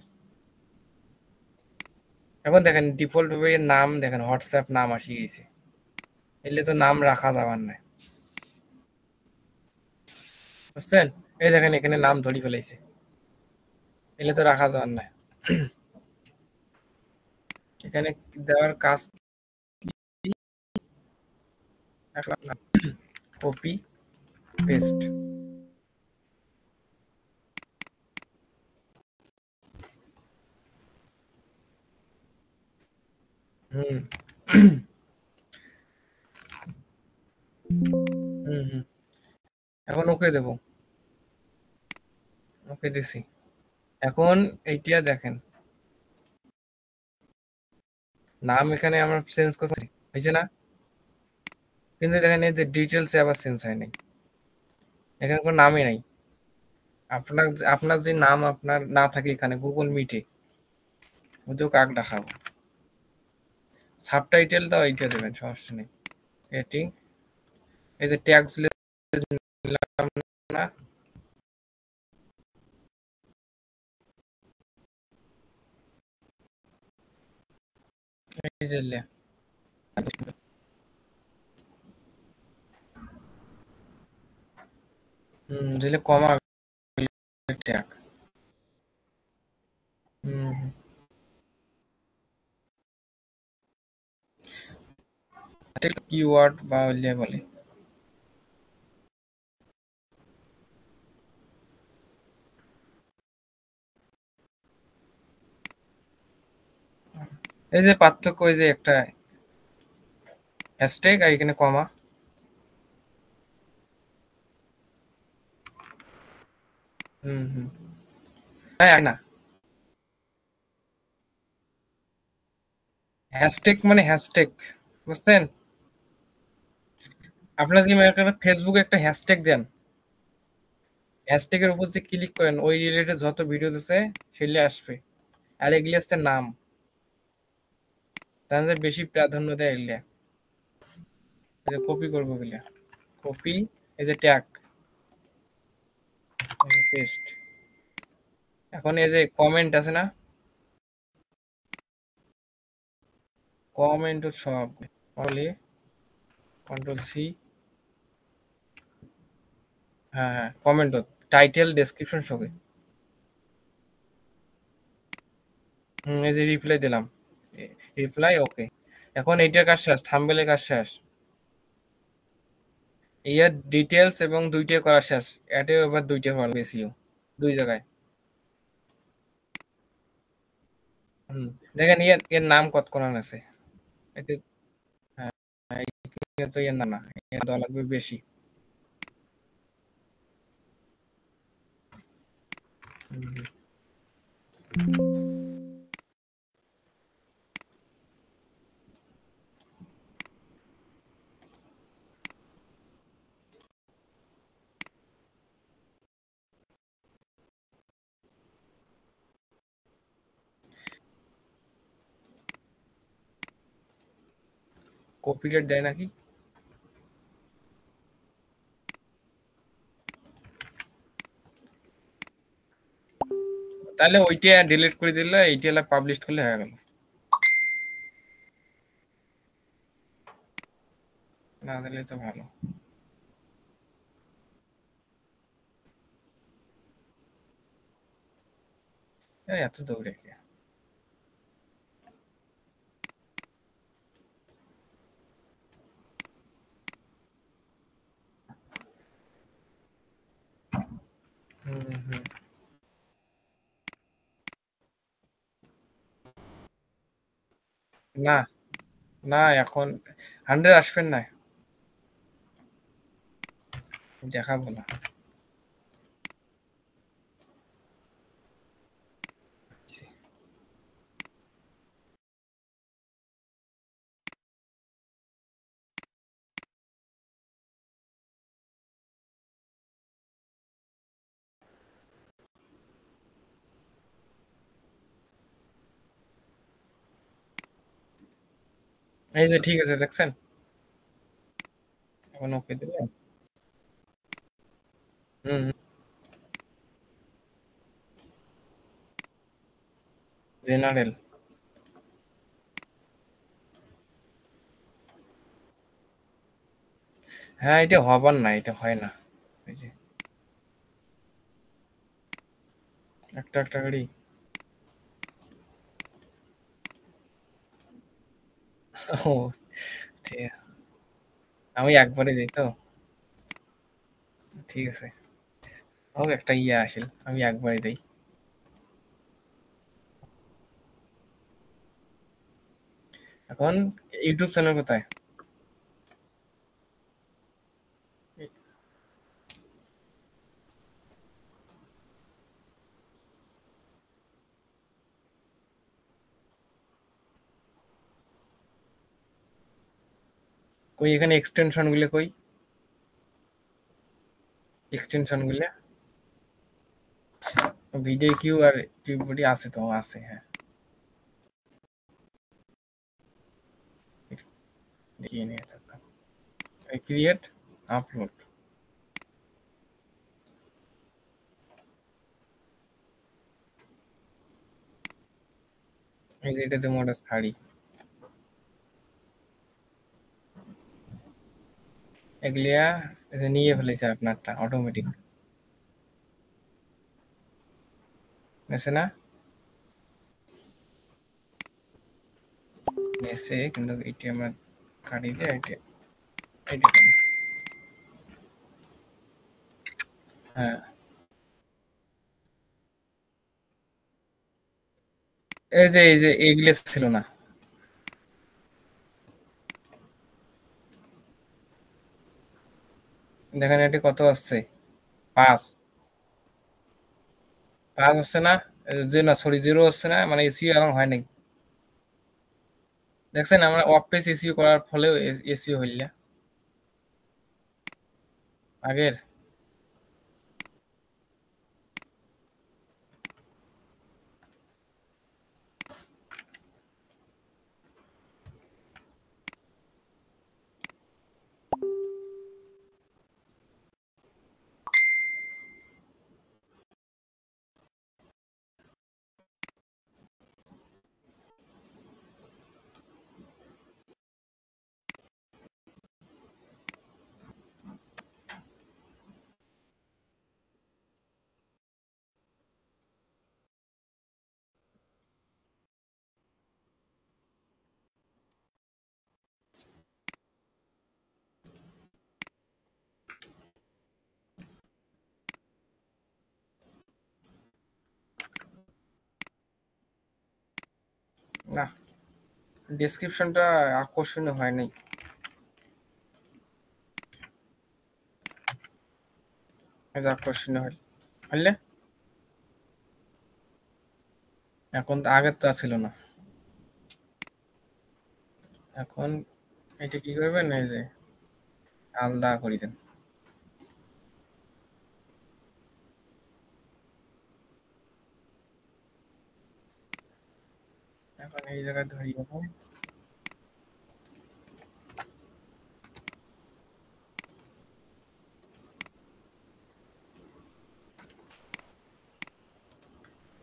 এখন দেখেন ডিফল্ট ভাবে নাম দেখেন হোয়াটসঅ্যাপ নাম আসি গেছে, এলে তো নাম রাখা যাবার না, বুঝছেন? এই দেখেন এখানে নাম ধরি ফেলাইছে, এলে তো রাখা যাবার না। এখানে দেওয়ার কাজ কপি পেস্ট। হুম হুম হুম এখন ওকে দেব, ওকে দিছি। এখন এইটা দেখেন নাম এখানে আমরা চেঞ্জ করছি, হয়েছে না? কিন্তু দেখেন এই যে ডিটেলসে আবার চেঞ্জ হয় নাই, এখানে কোনো নামই নাই। আপনার আপনার যে নাম আপনার না থাকে এখানে গুগল মিটে, ওতেও কাক দেখাবো। সাবটাইটেল দাও এইটা দেবেন, সমস্যা নেই। রেটিং এই যে ট্যাগস দিলাম না, এই যে দিলে কমা ট্যাগ। কিওয়ার্ড বা বলে এই যে পার্থক্য, এই যে একটা হ্যাশট্যাগ আর এখানে কমা। হুম হ্যাঁ না, হ্যাশট্যাগ মানে হ্যাশট্যাগ, বুঝছেন? আপনার যে একটা ফেসবুকে একটা হ্যাশট্যাগ দেন, হ্যাশট্যাগের উপর যে ক্লিক করেন ওই রিলেটেড যত ভিডিও দিছে সেগুলো আসবে। আর এগুলি হচ্ছে নাম, তাহলে বেশি প্রাধান্য দেয় এগুলা। এই যে কপি করবো গিলা, কপি, এই যে ট্যাগ, পেস্ট। এখন এই যে কমেন্ট আছে না, কমেন্ট সব বলে কন্ট্রোল সি। হ্যাঁ কমেন্ট টাইটেল ডেসক্রিপশন সবে। এই যে রিপ্লাই দিলাম, রিপ্লাই ওকে। এখন এইটার কাজ শেষ, থাম্বনেলের কাজ শেষ, ইয়ার ডিটেলস এবং দুইটা করা শেষ। এটাও এবার দুইটা হলো এসইও, দুই জায়গায়। দেখেন এর নাম কতক্ষণ আছে এতে। হ্যাঁ, এটা তো এর না, এর দেওয়া লাগবে বেশি। কপিরাইট দেয় নাকি? তাহলে ওইটা ডিলিট করে দিলে এইটা পাবলিশ করলে হয়ে গেল। না দিলে তো ভালো। এত দৌড়ে কে? না না এখন 100 আসবেন না, দেখাবো না। এই যে ঠিক আছে, দেখছেন? এখন ওকে দিলেন। হুম, জেনারেল। হ্যাঁ, এটা হবার না, এটা হয় না। এই যে একটা একটা গাড়ি। ও ঠিক আছে। আমি একবারে দিই তো, ঠিক আছে। হোক একটা ইয়ে আসিল, আমি একবারে দিই। এখন ইউটিউব চ্যানেল কোথায়? কই এখানে এক্সটেনশন গুলো কই? এক্সটেনশন গুলো ভিডিও কিউ আর টিউবডি আছে তো, আছে হ্যাঁ, দেখিয়ে নিয়ে থাকতাম। ক্রিয়েট, আপলোড, এই যে এটাতে মোটা ছাড়ি, এগুলিয়া এই যে নিয়ে ফেলেছে আপনারটা অটোমেটিক, নেছে না? নেছে, কিন্তু এটি আমার কাটি দিয়ে এটা এটা কেন? হ্যাঁ, এই যে এগুলো ছিল না, দেখেন এটি কত আসছে? 5 5 আসছে না? যে না সরি 0 আসছে না, মানে এসিও এখন হয় নাই। দেখছেন আমরা অফ পেজ এসিও করার ফলেও এসিও হইল না আগের। না, ডেসক্রিপশনটা আকর্ষণীয় হয় নাই, এই যে আকর্ষণীয় হইল, হইলে এখন তো আগের তো ছিল না। এখন এটা কি করবেন, এই যে আলাদা করে দেন। এখন এই জায়গায় ধরিয়ে দেবো।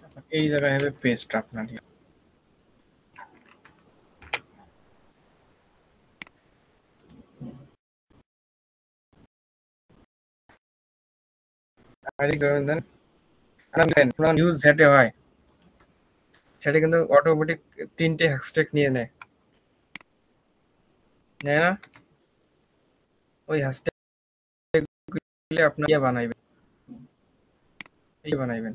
এখন এই জায়গায় হবে পেস্ট আপনার, আইডি করবেন দেন। নিউজ যেটা হয় সেটা কিন্তু অটোমেটিক 3টে হ্যাশট্যাগ নিয়ে নেয়, নেয় না? ওই হ্যাশট্যাগ গুলো আপনি ইয়ে বানাইবেন, এই বানাইবেন।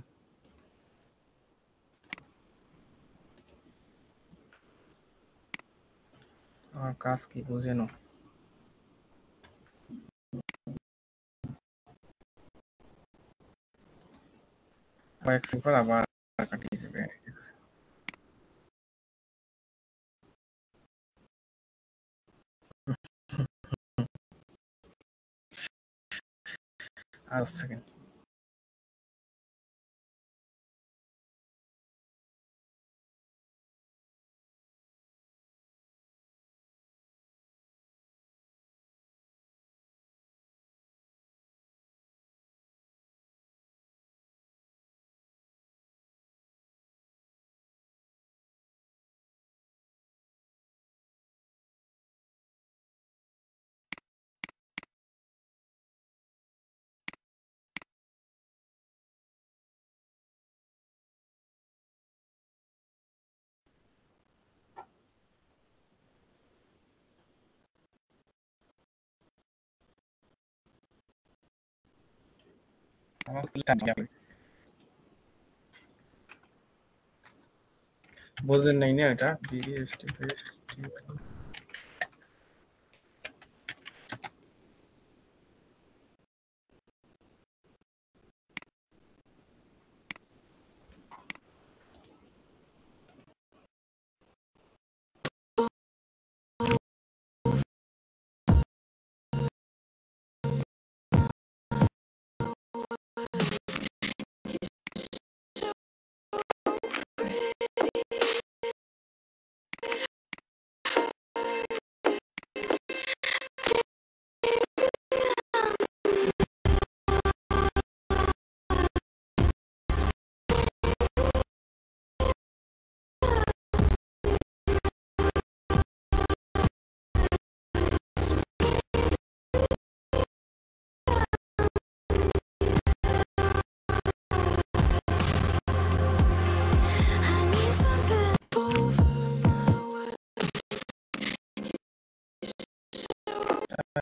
আমার কাজ কি বুঝে না। কয়েক সেকেন্ড পর আবার কাটিয়ে যাবে। আর সেকেন্ড আমার বোঝেন নাই না এটা বিএসটি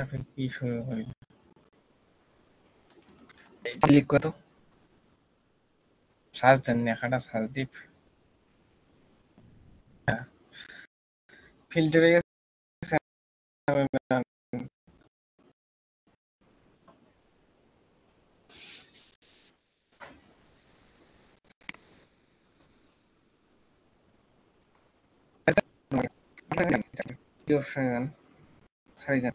এখন কি শুরু হয় ক্লিক করো সার্চ দেন লেখাটা সার্চ দিই ফিল্টারে গেছে কি অপশন দেন সারি দেন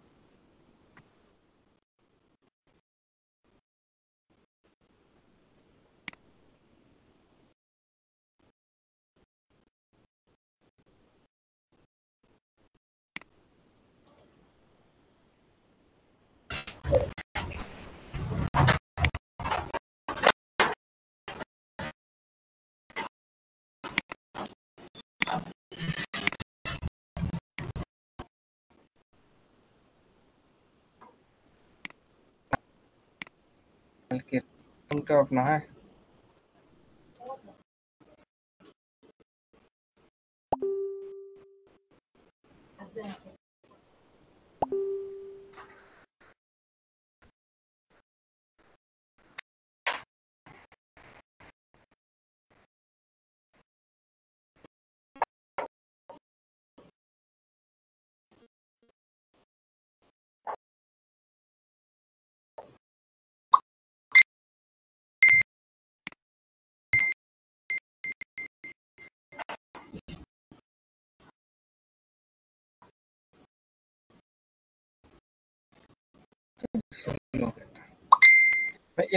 কালকে কোনটা আপনা হ্যাঁ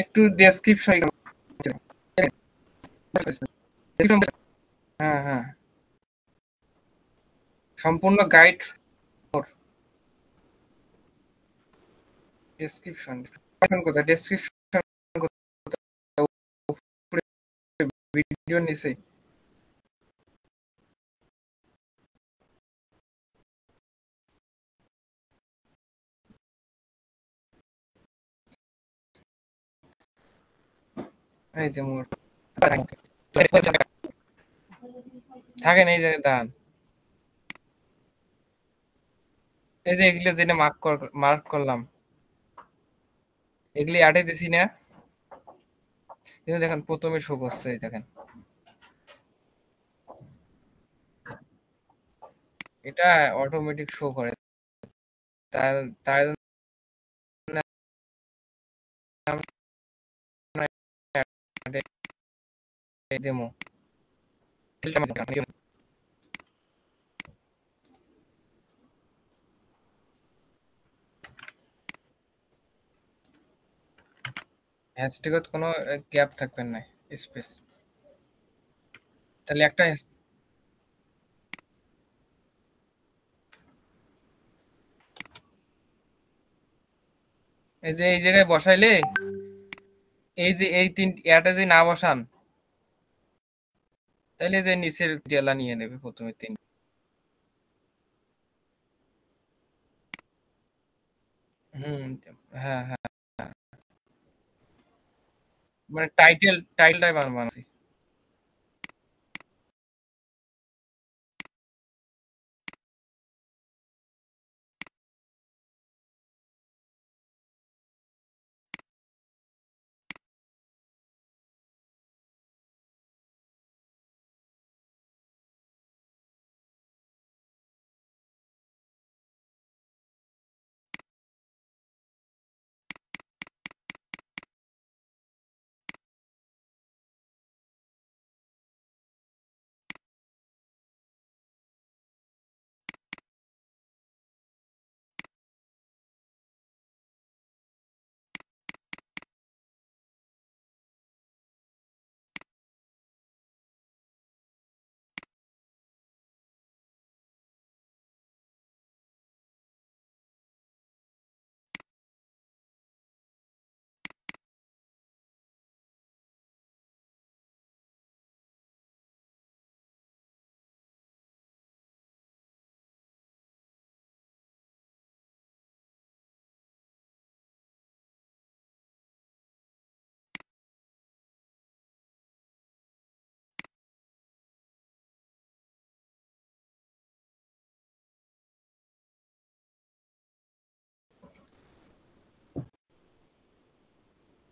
একটু ডেসক্রিপশন হ্যাঁ হ্যাঁ সম্পূর্ণ গাইড ডেসক্রিপশন কোথায় ডেসক্রিপশন ভিডিও নিচে এই যে মোর থাকেন এই জায়গায় দাঁড়ান এই যে এগুলো যেটা মার্ক করলাম এগুলি আটে দিছি না কিন্তু দেখেন প্রথমে শো করছে এই দেখেন এটা অটোমেটিক শো করে, তার তার ডেমো হ্যাশট্যাগত কোনো গ্যাপ থাকবে না, স্পেস। তাহলে একটা এই যে এই জায়গায় বসাইলে, এই যে এই তিন এটা যে না বসান, তাহলে যে নিচের জেলা নিয়ে নেবে প্রথমে তিন। হুম, হ্যাঁ হ্যাঁ, মানে টাইটেলটাই বানাচ্ছি।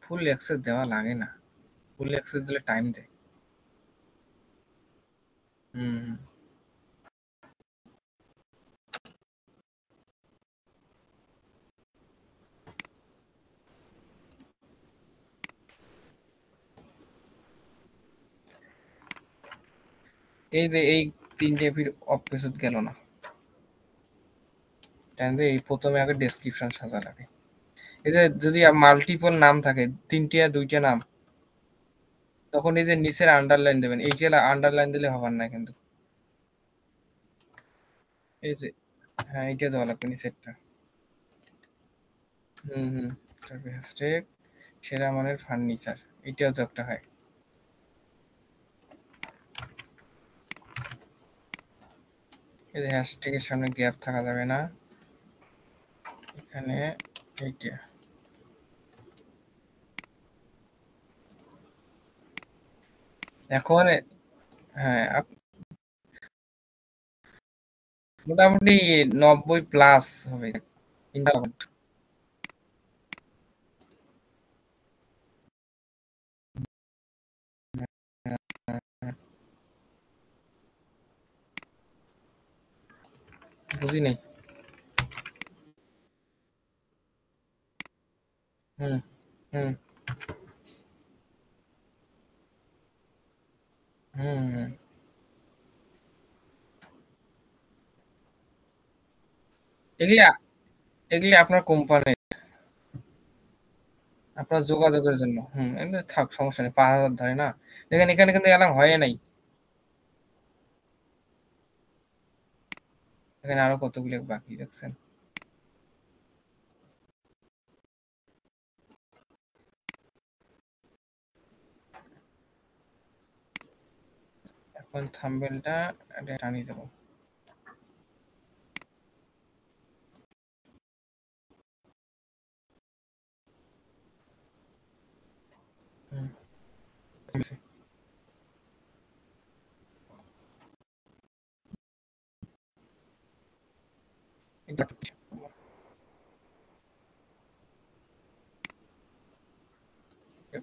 ফুল অ্যাক্সেস দেওয়া লাগে না, ফুল অ্যাক্সেস দিলে টাইম দেয়। হুম, এই যে এই তিনটে ফির অফ পেজত গেল না, তাহলে এই প্রথমে আগে ডেসক্রিপশন সাজা লাগে। এই যে যদি মাল্টিপল নাম থাকে, তিনটে দুইটা নাম, তখন এই যে নিচের আন্ডারলাইন দেবেন, এইটা আন্ডারলাইন দিলে হবার না কিন্তু। এই যে হ্যাঁ, এইটা দেওয়া লাগবে নিচেরটা। হুম হুম, তারপরে হ্যাশট্যাগ সেরা মানের ফার্নিচার, এইটাও তো একটা হয়। এই যে হ্যাশট্যাগের সামনে গ্যাপ থাকা যাবে না, এখানে এইটা। এখন হ্যাঁ, মোটামুটি 90+ হবে ইন্টারনেট। বুঝি নাই। হুম হুম হুম হুম। এগুলি এগুলি আপনার কোম্পানি, আপনার যোগাযোগের জন্য। এমনি থাক, সমস্যা নেই, 5,000 ধরে না। দেখেন এখানে কিন্তু এলাম হয় নাই, এখানে আরো কতগুলো বাকি দেখছেন। এখন থাম্বনেলটা টানিয়ে দেবো। হুম, ঠিক আছে।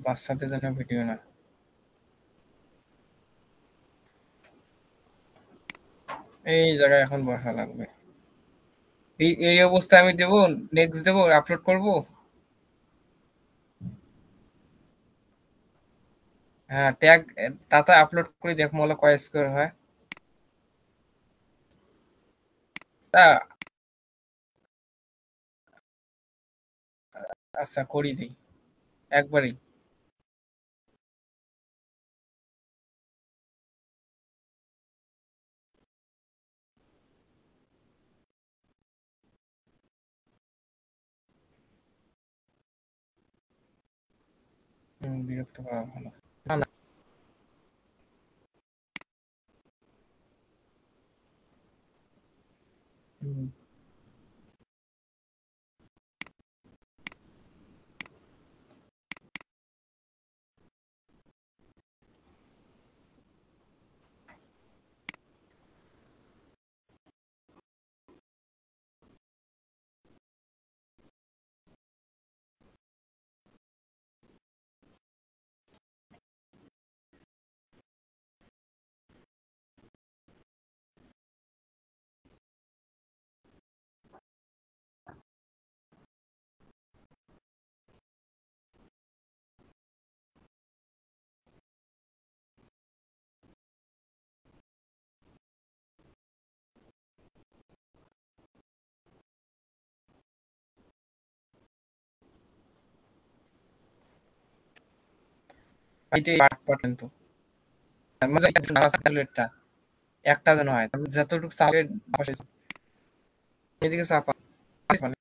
বাচ্চাদের জন্য ভিডিও না। এই জায়গায় এখন বসা লাগবে। এই অবস্থায় আমি দেবো, নেক্সট দেবো, আপলোড করব। হ্যাঁ, ট্যাগ তাতে আপলোড করে দেখো মনে কয় স্কোর হয়। তা আচ্ছা করি দিই একবারই। বিরক্ত করা ভালো না, না। হুম, এইটাই পার্ট পার্ট কিন্তু মানে একটা একটা যেন হয়, যতটুকু সালের এদিকে চাপা মানে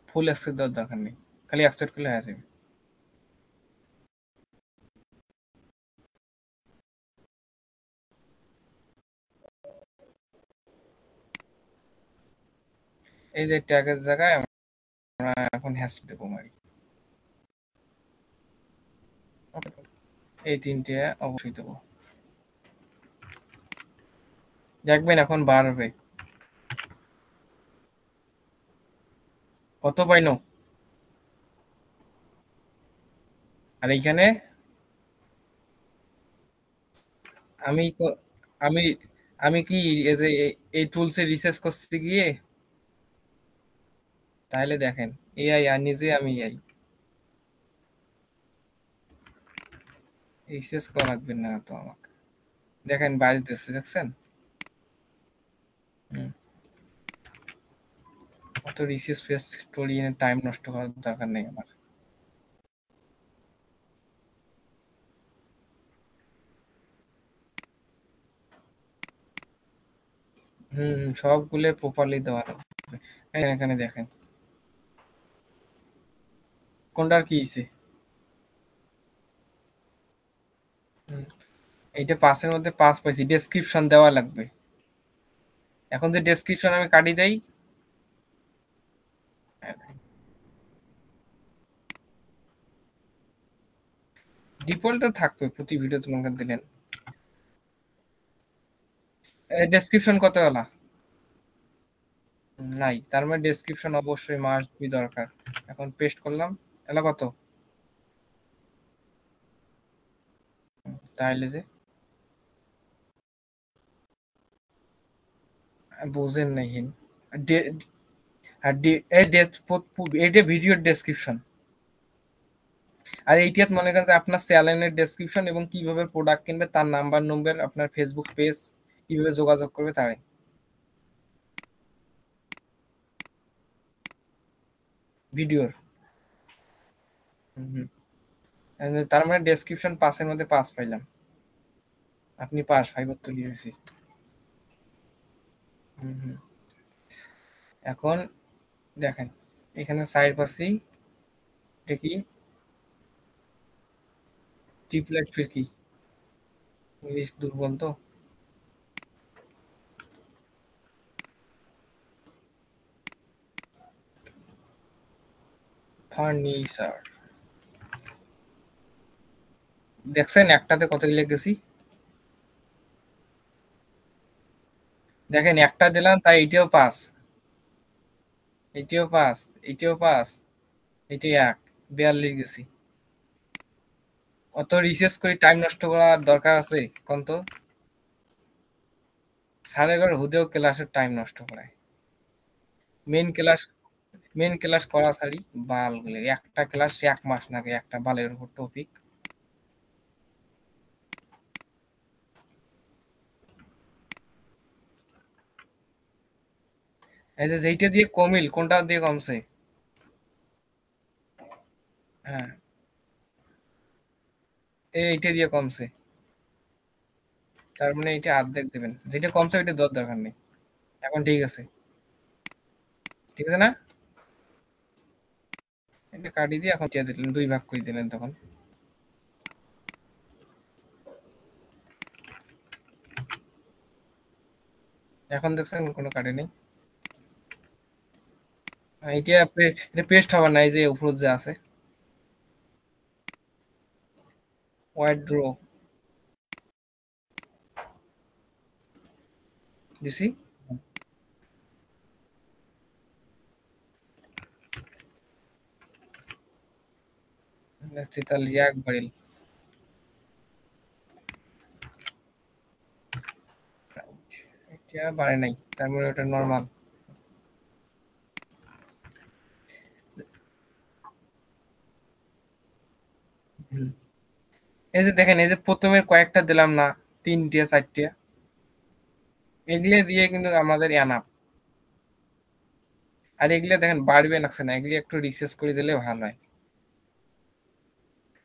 ফুল অ্যাক্সেস দেওয়ার দরকার নেই, খালি অ্যাকসেপ্ট করলে হয়ে যাবে। এই যে ট্যাগের জায়গায় আমরা এখন হ্যাশ দেবো মারি। এই তিনটে অবশ্যই দেবো, দেখবেন এখন বাড়বে। কত পাইনো? আর এইখানে আমি আমি আমি কি এই যে এই টুলসে রিসার্চ করতে গিয়ে তাহলে দেখেন এআই আর নিজে আমি এআই রিসার্চ করা লাগবে না তো আমাকে। দেখেন বাইরে দিচ্ছে, দেখছেন? হুম, অত রিসার্চ ফেস স্টোরি টাইম নষ্ট করার দরকার নেই আমার। সবগুলো প্রপারলি দেওয়া লাগবে। এখানে দেখেন কোনটার কি হয়েছে। এইটা 5-এর মধ্যে 5 পাইছি, ডেসক্রিপশন দেওয়া লাগবে। এখন যে ডেসক্রিপশন আমি কাটি দেই, ডিফল্ট থাকবে প্রতি ভিডিও তোমাকে দিলেন। ডেসক্রিপশন কত হলা নাই, তার মানে ডেসক্রিপশন অবশ্যই মাস্ট বি দরকার। এখন পেস্ট করলাম, এলা কত? তাহলে যে বোঝেন নাই হিন এইটা ভিডিওর ডেসক্রিপশন। আর এইটাত মনে করেন যে আপনার চ্যানেলের ডেসক্রিপশন এবং কিভাবে প্রোডাক্ট কিনবে তার নাম্বার নম্বর, আপনার ফেসবুক পেজ কিভাবে যোগাযোগ করবে তাই ভিডিওর। তার মানে ডেসক্রিপশন 5-এর মধ্যে 5 পাইলাম। আপনি পাস, ফাইবার তো দিয়েছি। এখন দেখেন এখানে সাইড পাচ্ছি, এটা কি ট্রিপলেট ফিরকি, ইংলিশ দুর্বল তো। ফার্নিচার দেখছেন একটাতে কত লিখেছি, দেখেন একটা দিলাম তাই এটিও পাস, এটিও পাস, এটিও পাস, এটি এক, 42 গেছি। অত রিসার্চ করে টাইম নষ্ট করার দরকার আছে কোন তো? সাড়ে এগারো হুদেও ক্লাসের টাইম নষ্ট করায়। মেন ক্লাস, মেন ক্লাস করা ছাড়ি বাল গুলো, একটা ক্লাস 1 মাস নাকি একটা বালের উপর টপিক। এই যে যেইটা দিয়ে কমিল কোনটা দিয়ে কমছে? হ্যাঁ এইটা দিয়ে কমছে, তার মানে এটা অর্ধেক দেবেন, যেটা কমছে ওইটা দেওয়ার দরকার নেই। এখন ঠিক আছে, ঠিক আছে না? এটা কাটিয়ে দিয়ে এখন টিয়া দিলেন, 2 ভাগ করে দিলেন তখন। এখন দেখছেন কোনো কাটে নেই। এটা এটা পেস্ট হবে না, এই যে উপর যে আছে হোয়াইট ড্র দিছি। দেখছি তাহলে এক বাড়িল, এটা বাড়ে নাই, তার মানে ওটা নর্মাল। এই যে দেখেন, এই যে প্রথমের কয়েকটা দিলাম না, 3টা 4টা, এগুলো দিয়ে কিন্তু আমাদের এনাফ। আর এগুলো দেখেন বাড়বে লাগছে না, এগুলো একটু রিসার্চ করে দিলে ভালো হয়।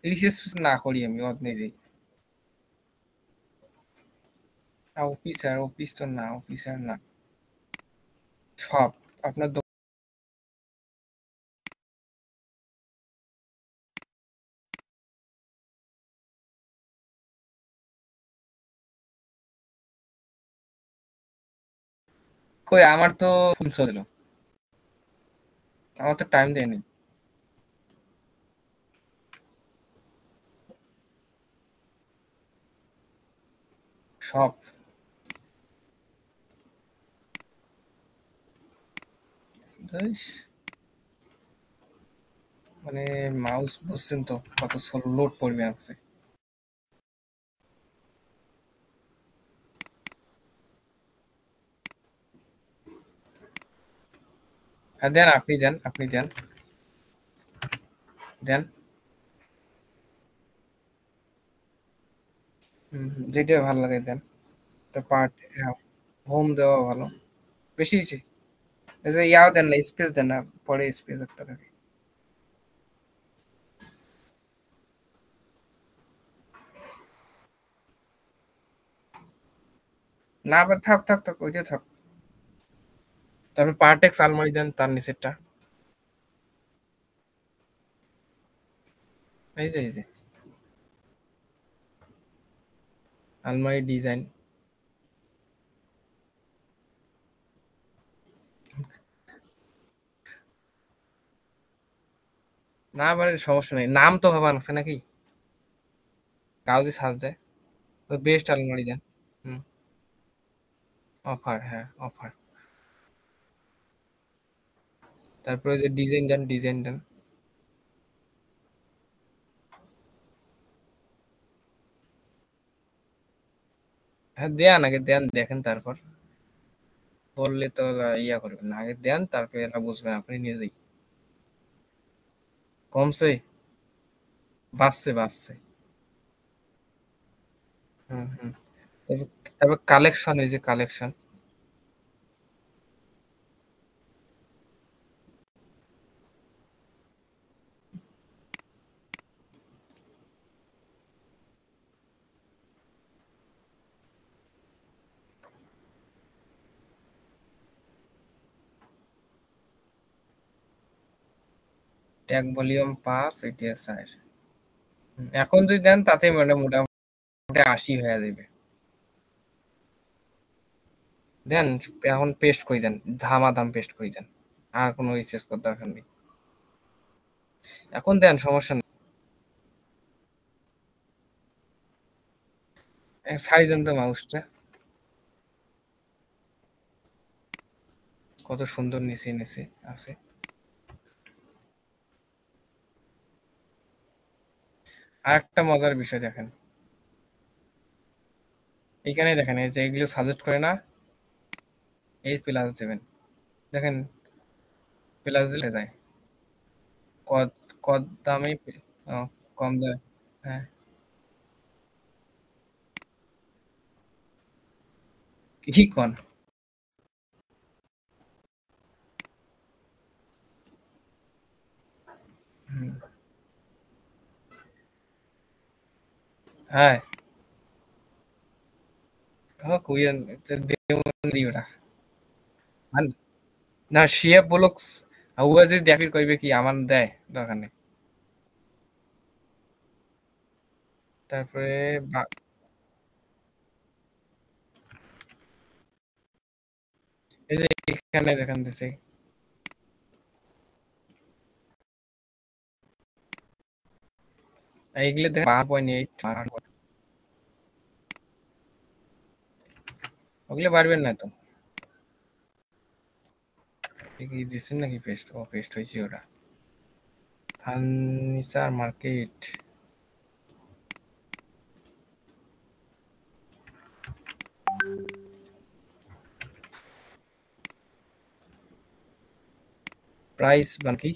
রিসার্চ না করি আমি অত নিজেই। অফিসার, অফিস তো না, অফিসার না, সব আপনার কই আমার তো ফুলস দিল, আমার তো টাইম দেয়নি। সব ধুস, মানে মাউস বুঝছেন তো কত স্লো লোড পড়বে আছে। হ্যাঁ দেন, আপনি দেন, আপনি দেন, দেন। যেটা ভালো লাগে দেন। তো পার্ট, হোম দেওয়া ভালো, বেশি হয়েছে। এই যে ইয়াও দেন না, স্পেস দেন না, পরে স্পেস একটা থাকে। না আবার থাক থাক থাক, ওইটা থাক। তারপর পার্টেক্স আলমারি দেন তার নিচেরটা, এই যে আলমারি ডিজাইন। না আবার সমস্যা নেই, নাম তো ভাবা আছে নাকি, কাগজে সাজ দেয়। তো বেস্ট আলমারি দেন। হুম, অফার, হ্যাঁ অফার। তারপরে যে ডিজাইন দেন, ডিজাইন দেন। হ্যাঁ দেন, আগে দেন দেখেন, তারপর বললে তো ইয়া করবেন না, আগে দেন তারপরে এরা বুঝবেন আপনি নিজেই। কমছে, বাড়ছে বাড়ছে। হুম। তারপর তারপর কালেকশন, এই যে কালেকশন। ট্যাগ ভলিউম 5 এটা 4 এখন যদি দেন তাতে মানে মোটামুটি 80 হয়ে যাবে দেন এখন পেস্ট করে দেন ধামাধাম পেস্ট করে দেন আর কোনো রিসার্চ করার দরকার নেই এখন দেন সমস্যা নেই ছাড়ি দেন তো মাউসটা কত সুন্দর নিচে নিচে আছে আরেকটা মজার বিষয় দেখেন এইখানে দেখেন এই যে এগুলো সাজেস্ট করে না এই প্লাস দেবেন দেখেন প্লাস দিলে যায় কত কত দামে কম দামে হ্যাঁ কি কোন হ্যাঁ কুইন দিওটা না শিয়া বলক্স হুয়া যদি দেখির কইবে কি আমার দেয় দরকার নেই তারপরে এই যে এখানে দেখান দিছে এইগুলো দেখেন 5.8 ওগুলো পারবেন না তো কি দিছেন নাকি পেস্ট ও পেস্ট হয়েছে ওটা ফার্নিচার মার্কেট প্রাইস বাকি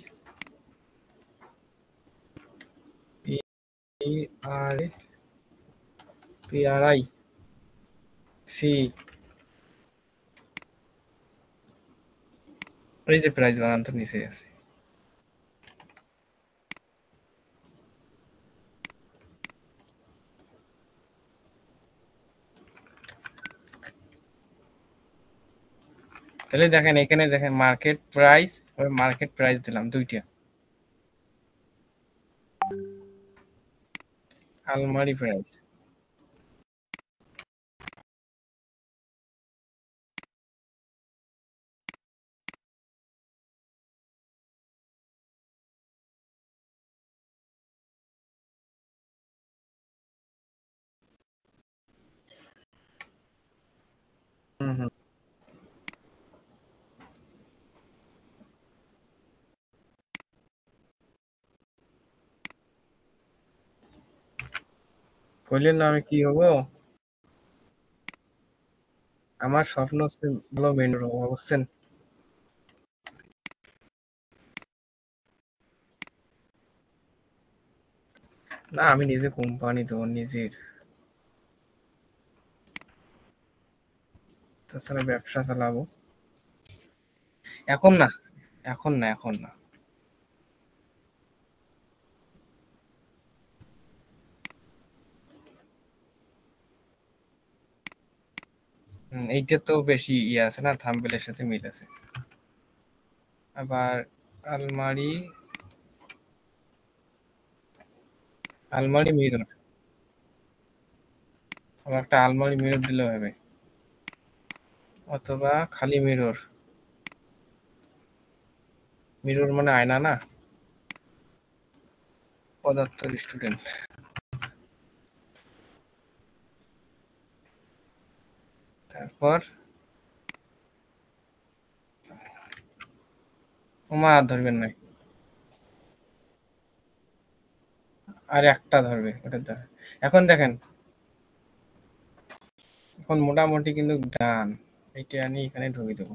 আর পিআরআই সি এই যে প্রাইস বানান তো নিচে আছে তাহলে দেখেন এখানে দেখেন মার্কেট প্রাইস দিলাম দুইটা আলমারি প্রাইস হুম কইলেন না আমি কি হব আমার স্বপ্ন হচ্ছে ভালো মেনুর হবো বুঝছেন না আমি নিজে কোম্পানি তো নিজের তাছাড়া ব্যবসা চালাবো এখন না এখন না এইটা তো বেশি ইয়ে আছে না থাম্বনেলের সাথে মিল আছে আবার আলমারি মিরর আবার একটা আলমারি মিরর দিলেও হবে অথবা খালি মিরর মানে আয়না না পদার্থ স্টুডেন্ট তারপর ওমা আর ধরবেন না আর একটা ধরবে ওটা ধরে এখন দেখেন এখন মোটামুটি কিন্তু ডান এটা আমি এখানে ঢুকে দেবো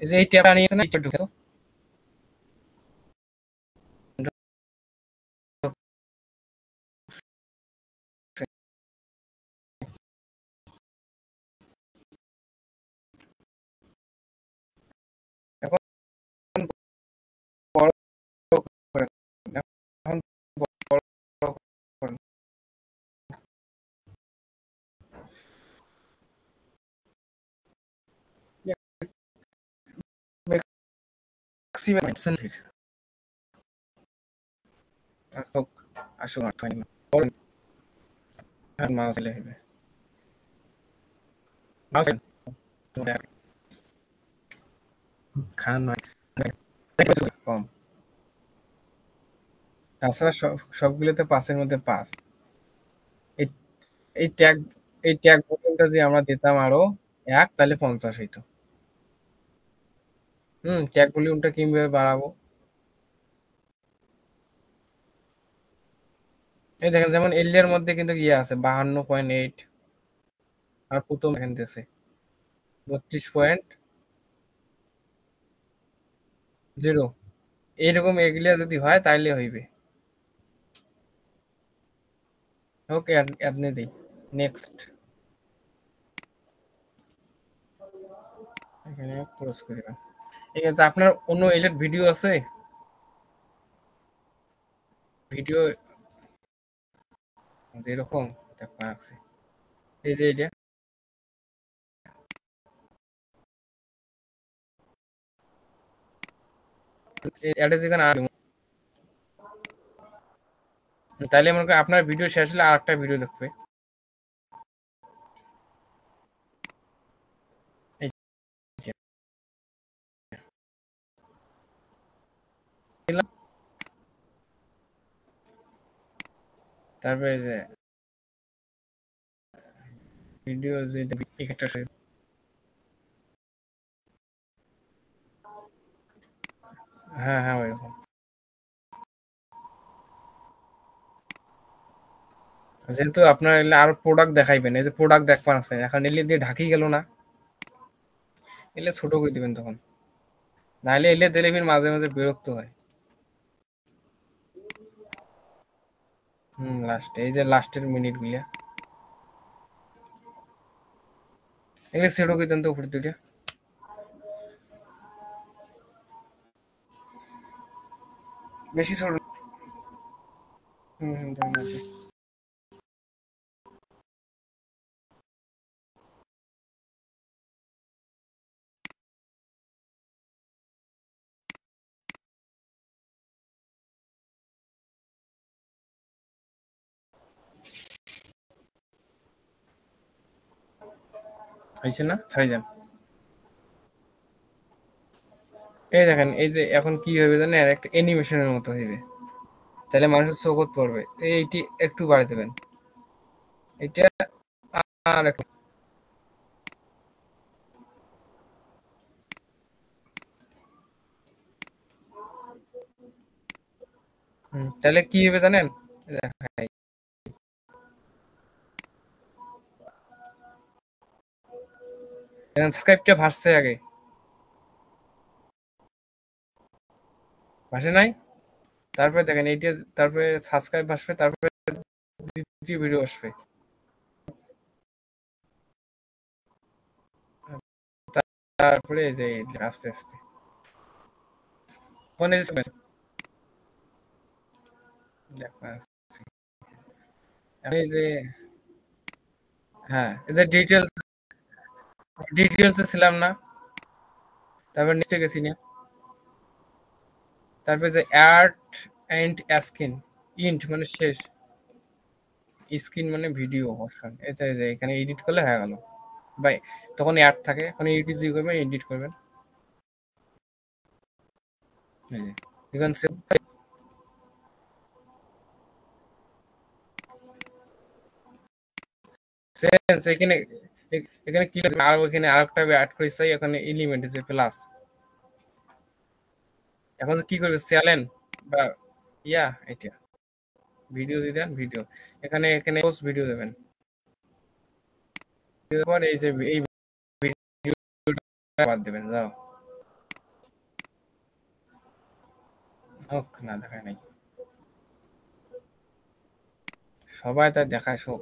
এই যে এই ট্যাবটা নিয়েছে না এটা ঢুকে তো মেডিসিন ফির আসো আসো ফাইন বলেন আর মাউস লে হবে মাউস খান নয় কম তাছাড়া সবগুলোতে 5 এর মধ্যে 5 এই এই ট্যাগ এই ট্যাগ ভলিউমটা যে আমরা দিতাম আরো 1 তাহলে 50 হইতো ট্যাগ ভলিউমটা কিভাবে বাড়াবো এই দেখেন যেমন এল এর মধ্যে কিন্তু ইয়ে আছে 52.8 আর প্রথম এখান দিতেছে 32.0 এইরকম এগুলা যদি হয় তাইলে হইবে ওকে আপনি দিই নেক্সট এখানে ক্লোজ করে দিবেন ঠিক আছে আপনার অন্য এলিট ভিডিও আছে ভিডিও যেরকম দেখা আছে এই যে এটা এটা যেখানে আর তাইলে মনে করেন আপনার ভিডিও শেষ হলে আরেকটা ভিডিও দেখবে এই যে, দিলাম। তারপরে এই যে ভিডিও যে একটা হ্যাঁ হ্যাঁ ওইরকম যেহেতু আপনার এলে আরো প্রোডাক্ট দেখাইবেন এই যে প্রোডাক্ট দেখবার আছে এখন এলে দিয়ে ঢাকি গেল না এলে ছোট করে দিবেন তখন নাহলে এলে দিলে ফির মাঝে মাঝে বিরক্ত হয় লাস্টে এই যে লাস্টের মিনিট গুলা এগুলো ছোট করে দেন তো উপরে দুইটা বেশি ছোট দেন আছে। হয়েছে না ছাড়ি যান এই দেখেন এই যে এখন কি হবে জানেন একটা অ্যানিমেশনের মতো হইবে তাহলে মানুষের চোখত পড়বে এইটি একটু বাড়াই দেবেন এটা আর একটু তাহলে কি হবে জানেন দেখাই সাবস্ক্রাইবটা ভাসছে আগে ভাসে নাই তারপরে দেখেন এইটা তারপরে সাবস্ক্রাইব ভাসবে তারপরে দ্বিতীয় ভিডিও আসবে তারপরে এই যে আস্তে আস্তে ফোনে আমি যে হ্যাঁ এই যে ডিটেলস ছিলাম না তারপর নিচে গেছি না তারপরে যে অ্যাড এন্ড স্ক্রিন ইন্ট মানে শেষ স্ক্রিন মানে ভিডিও অপশন এটা যে এখানে এডিট করলে হয়ে গেল ভাই তখন অ্যাড থাকে এখন এডিট জি করবেন এডিট করবেন এই যে এখন সেন্স এখানে এখানে কি আর ওখানে আরেকটা অ্যাড করে চাই এখানে এলিমেন্ট যে প্লাস এখন কি করবে চ্যানেল বা ইয়া এটা ভিডিও দিবেন ভিডিও এখানে এখানে পোস্ট ভিডিও দেবেন পর এই যে এই ভিডিওটা বাদ দেবেন যাও হোক না দেখায় নাই সবাই তার দেখায় সব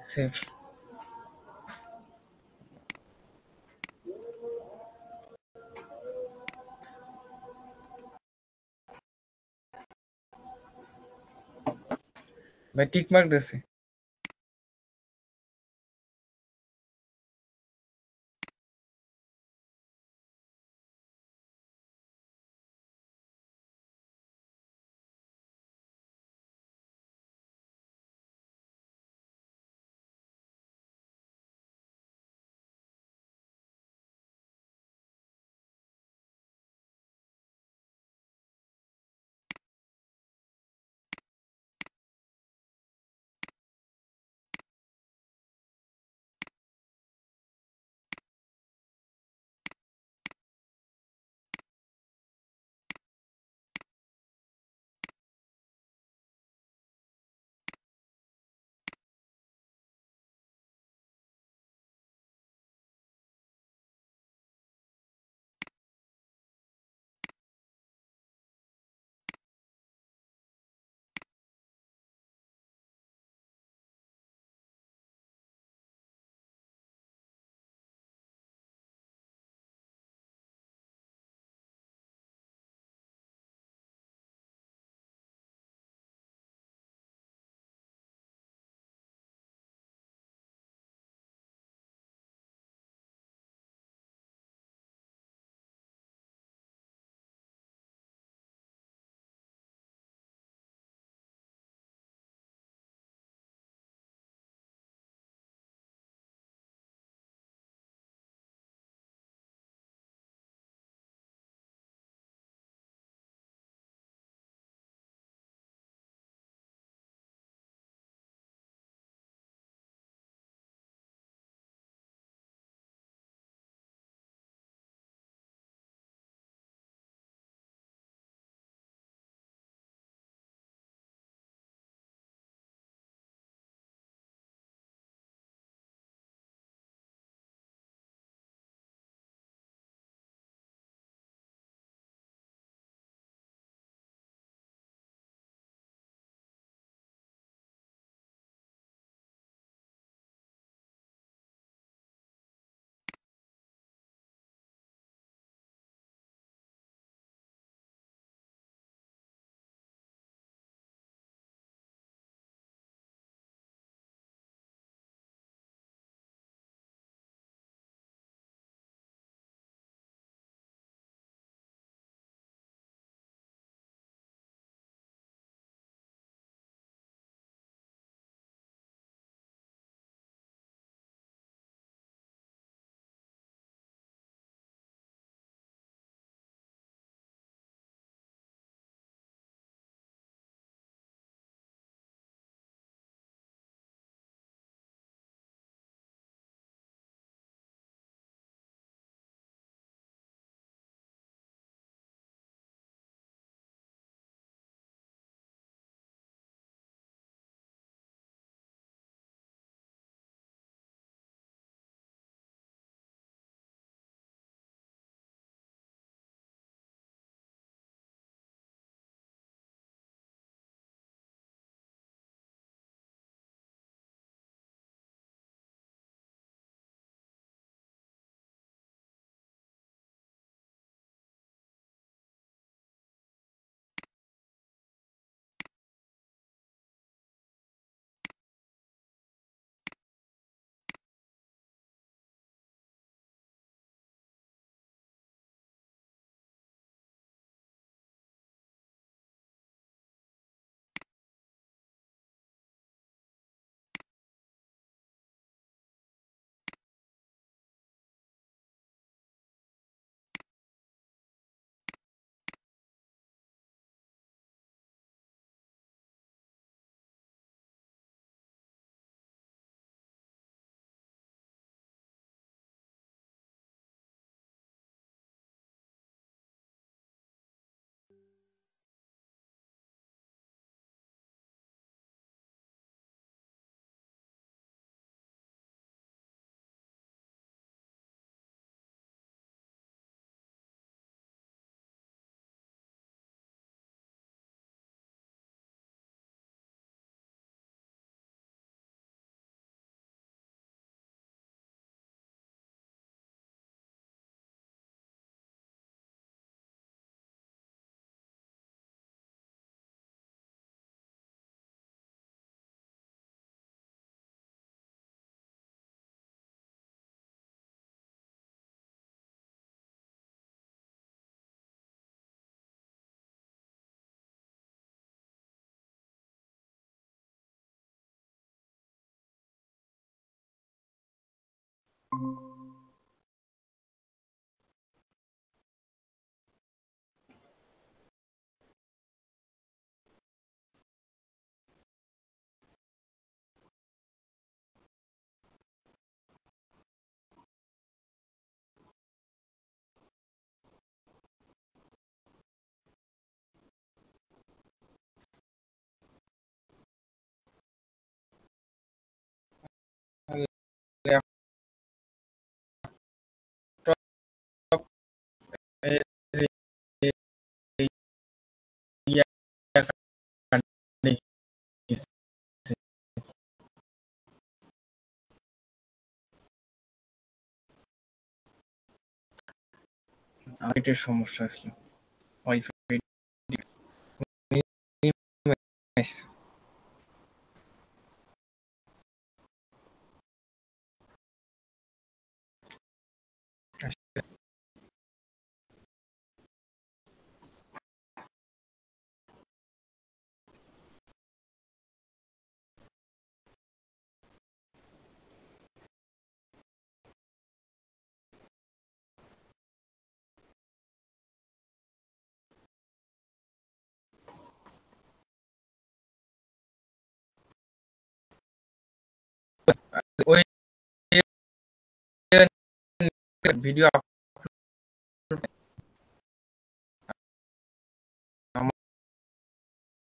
সেভ ভাই টিক মার্ক দিছি। এটার সমস্যা ছিল ওয়াইফাই ওই ভিডিও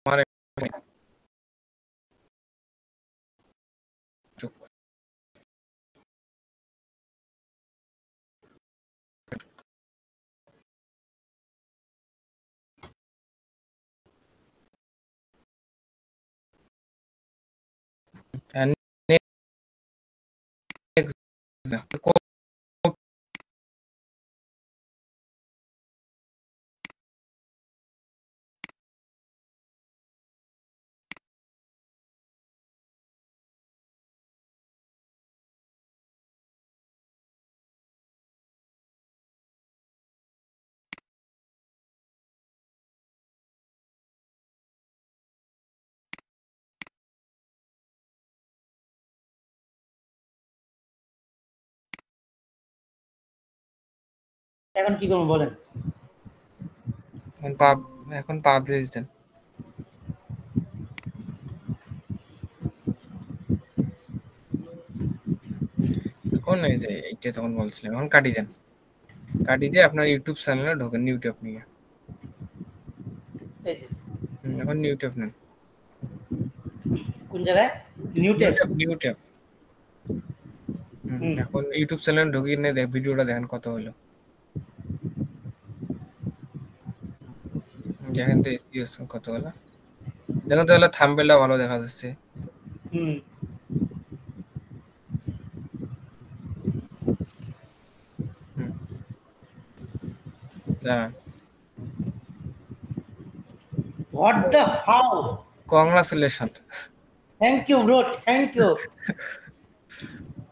আমার এখন কি করবো বলেন? এখন পাবলিশ দেন। কোন এই যে এইটা তখন বলছিলাম, এখন কাটি দেন, কাটি দিয়ে আপনার ইউটিউব চ্যানেলে ঢোকেন, ইউটিউব নিয়ে এই যে এখন ইউটিউব নেন, কোন জায়গায়? New tab. ইউটিউব এখন ইউটিউব চ্যানেলে ঢুকিয়ে নিয়ে দেখ ভিডিওটা দেখেন কত হলো, দেখেন তো এসইও কত হলো, দেখেন তো হলো থাম্বনেলটা ভালো দেখা যাচ্ছে। দাঁড়ান, what the how, congratulation thank you bro, thank you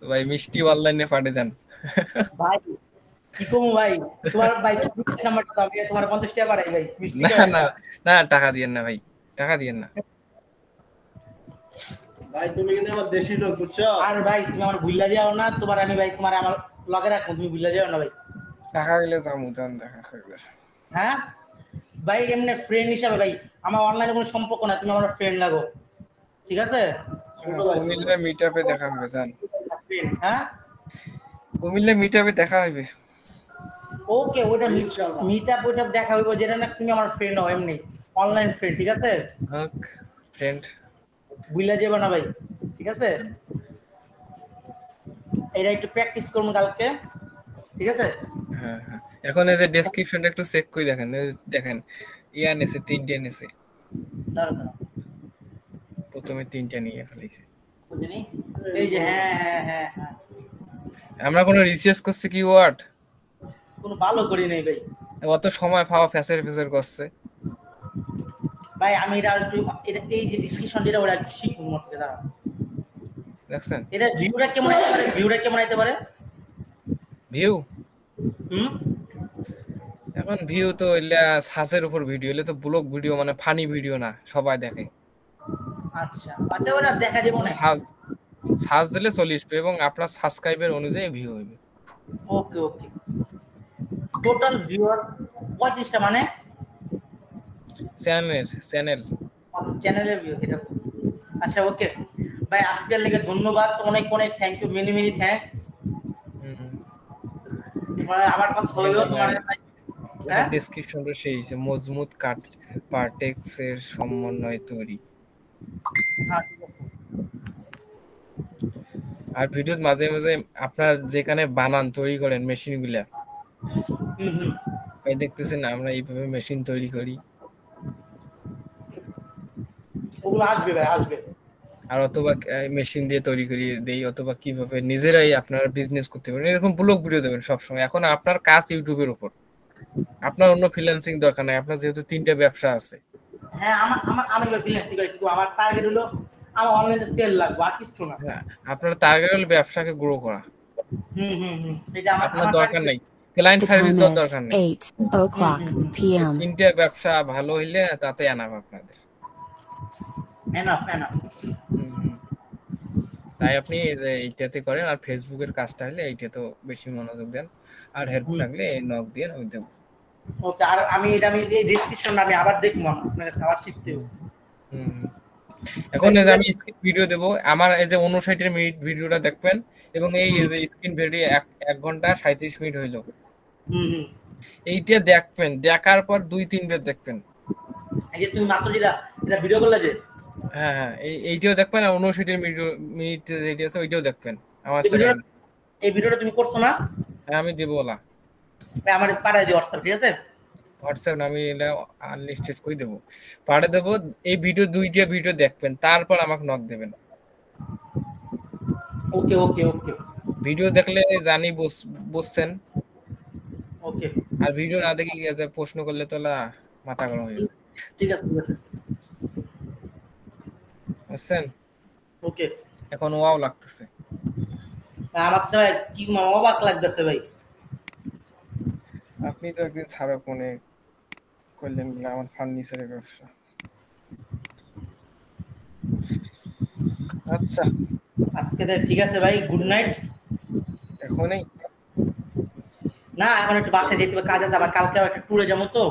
ভাই, মিষ্টি অনলাইনে পাঠিয়ে দেন ভাই। কি কমু ভাই, তোমার ভাই নাম্বারটা দাও, আমি তোমার 50 টাকা পাঠাই ভাই মিষ্টি। না না না, টাকা দিয়েন না ভাই, টাকা দিয়েন না ভাই, তুমি কিন্তু আমার দেশি লোক, বুঝছো? আর ভাই তুমি আমার ভুললা যাও না, তোমার আমি ভাই তোমার আমার লগে রাখবো, তুমি ভুললা যাও না ভাই। টাকা গেলে যাবো, যান দেখা করবে। হ্যাঁ ভাই, এমনি ফ্রেন্ড হিসাবে ভাই, আমার অনলাইনে কোনো সম্পর্ক না, তুমি আমার ফ্রেন্ড লাগো, ঠিক আছে? কুমিল্লা মিটআপে দেখা হবে, জান। হ্যাঁ কুমিল্লা মিটআপে দেখা হবে। ওকে, ওইটা মিটআপ ওইটা দেখা হইব, যেটা না তুমি আমার ফ্রেন্ড হও, এমনি অনলাইন ফ্রেন্ড, ঠিক আছে? ওকে ফ্রেন্ড, ভুললা যাবে না ভাই, ঠিক আছে? এটা একটু প্র্যাকটিস করবো কালকে, ঠিক আছে? হ্যাঁ হ্যাঁ, এখন এই যে ডেসক্রিপশনটা একটু চেক করে দেখেন, দেখেন ইয়া নেছে, 3টে নেছে, প্রথমে 3টে নিয়ে ফেলেছে। এই যে হ্যাঁ হ্যাঁ হ্যাঁ হ্যাঁ, আমরা কোনো রিসার্চ করছি কি ওয়ার্ড, কোনো ভালো করি নাই ভাই। অত সময় পাওয়া ফেসের ফেসের করছে ভাই আমি এটা একটু, এটা এই যে ডিসকাশন যেটা ওরা শিখবো মত থেকে, দাঁড়া দেখছেন এটা ভিউটা কেমন আইতে পারে, ভিউটা কেমন আইতে পারে? ভিউ হুম, এখন ভিউ তো এলা সাজের উপর ভিডিও, এলে তো ব্লগ ভিডিও, মানে ফানি ভিডিও না সবাই দেখে। আচ্ছা আচ্ছা, ওটা দেখা যাবে না। সাজ সাজ দিলে 40 পে এবং আপনার সাবস্ক্রাইবার অনুযায়ী ভিউ হবে। ওকে ওকে, টোটাল ভিউয়ার 35টা, মানে চ্যানেলের ভিউ এটা। আচ্ছা ওকে ভাই, আজকের লেগে ধন্যবাদ, অনেক অনেক thank you, many many thanks. আবার কথা হইলো তোমার। হ্যাঁ, ডেসক্রিপশনটা সেই আছে, মজবুত কাট পার্টেক্স এর সমন্বয় তৈরি। আর ভিডিওর মাঝে মাঝে আপনার যেখানে বানান তৈরি করেন মেশিনগুলা, হুম হুম এই দেখতেছেন আমরা এইভাবে মেশিন তৈরি করি, ওগুলো আসবে ভাই, আসবে। আর অথবা মেশিন দিয়ে তৈরি করি দেই, অথবা কিভাবে নিজেরাই আপনারা বিজনেস করতে পারেন, এরকম ব্লগ ভিডিও দেবেন সবসময়। এখন আপনার কাজ ইউটিউবের উপর, আপনার অন্য ফ্রিল্যান্সিং দরকার নাই, আপনার যেহেতু 3টা ব্যবসা আছে। হ্যাঁ, আমি এবার ফ্রিল্যান্সিং করি, কিন্তু আমার টার্গেট হলো আমার অনলাইনে সেল লাগবে, আর কিছু না। হ্যাঁ, আপনার টার্গেট হলো ব্যবসাকে গ্রো করা, এটা আমার আপনার আমার দরকার টার্গেট। নাই ক্লায়েন্ট The সার্ভিস time দেওয়ার is দরকার নেই। 8 o'clock এই p.m. 3টে ব্যবসা ভালো হইলে তাতে আনাব আপনাদের। Enough enough. হুম, হুম। তাই আপনি এই যে এইটাতে করেন, আর ফেসবুকের কাজটা হলে এইটাতেও বেশি মনোযোগ দেন, আর হেল্প লাগলে নক দিয়ে আমি দেবো। ওকে, আর আমি এই ডেসক্রিপশনটা আমি আবার দেখবো, আপনার কাছে আবার শিখতেও। হুম, হুম। এখন এই যে আমি স্ক্রিন ভিডিও দেবো, আমার এই যে 59 মিনিট ভিডিওটা দেখবেন, এবং এই যে স্ক্রিন ভিডিও 1 ঘন্টা 37 মিনিট হইল, হুম। এইটা দেখবেন, দেখার পর 2-3 বার দেখবেন। এই যে তুমি মাত্র যেটা ভিডিও করলে যে, হ্যাঁ, হ্যাঁ, এইটাও দেখবেন, আর 59 মিনিট যেটা আছে ওইটাও দেখবেন আমার এই ভিডিওটা চ্যানেলে। এই ভিডিওটা তুমি করছো না? হ্যাঁ, আমি দেবো ওলা। ভাই আমার পাঠায় দিও হোয়াটসঅ্যাপ, ঠিক আছে? হোয়াটসঅ্যাপ আমি এটা আনলিস্টেড করে দেবো, পাঠিয়ে দেবো। এই ভিডিও 2টা ভিডিও দেখবেন, তারপর আমাকে নক দেবেন। ওকে ওকে ওকে ভিডিও দেখলে জানি বুঝছেন, ওকে। আর ভিডিও না দেখে কি আছে, প্রশ্ন করলে তো মাথা গরম হয়ে যাবে, ঠিক আছে ঠিক আছে। বুঝছেন? ওকে। এখন ওয়াও লাগতেছে। আমার তো ভাই কি অবাক লাগতেছে ভাই। আপনি তো একদিন ছাড়া কোনে করলেন বলে আমার ফার্নিচারের ব্যবসা। আচ্ছা, আজকে তো ঠিক আছে ভাই, গুড নাইট। এখনই? না, এখন একটু বাসায় যেতে হবে, কাজ আছে, আবার কালকে আবার একটা ট্যুরে যাবো তো।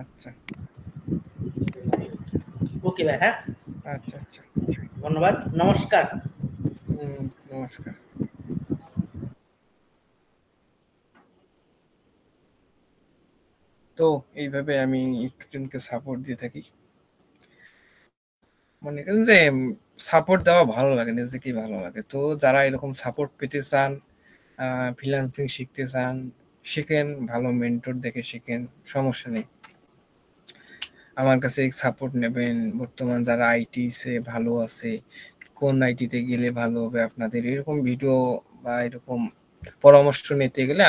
আচ্ছা ওকে ভাই, হ্যাঁ, আচ্ছা আচ্ছা। ধন্যবাদ, নমস্কার। নমস্কার। তো এইভাবে আমি স্টুডেন্টকে সাপোর্ট দিয়ে থাকি। মনে করেন যে সাপোর্ট দেওয়া ভালো লাগে, নিজেকেই ভালো লাগে। তো যারা এরকম সাপোর্ট পেতে চান, ফ্রিল্যান্সিং শিখতে চান, শিখেন, ভালো মেন্টর দেখে শিখেন, সমস্যা নেই। আমার কাছে সাপোর্ট নেবেন। বর্তমান যারা আইটিতে ভালো আছে, কোন আইটিতে গেলে ভালো হবে আপনাদের, এরকম ভিডিও বা এরকম পরামর্শ নিতে গেলে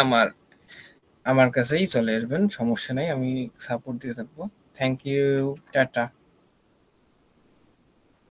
আমার কাছেই চলে আসবেন, সমস্যা নাই, আমি সাপোর্ট দিয়ে থাকবো। Thank you, tata.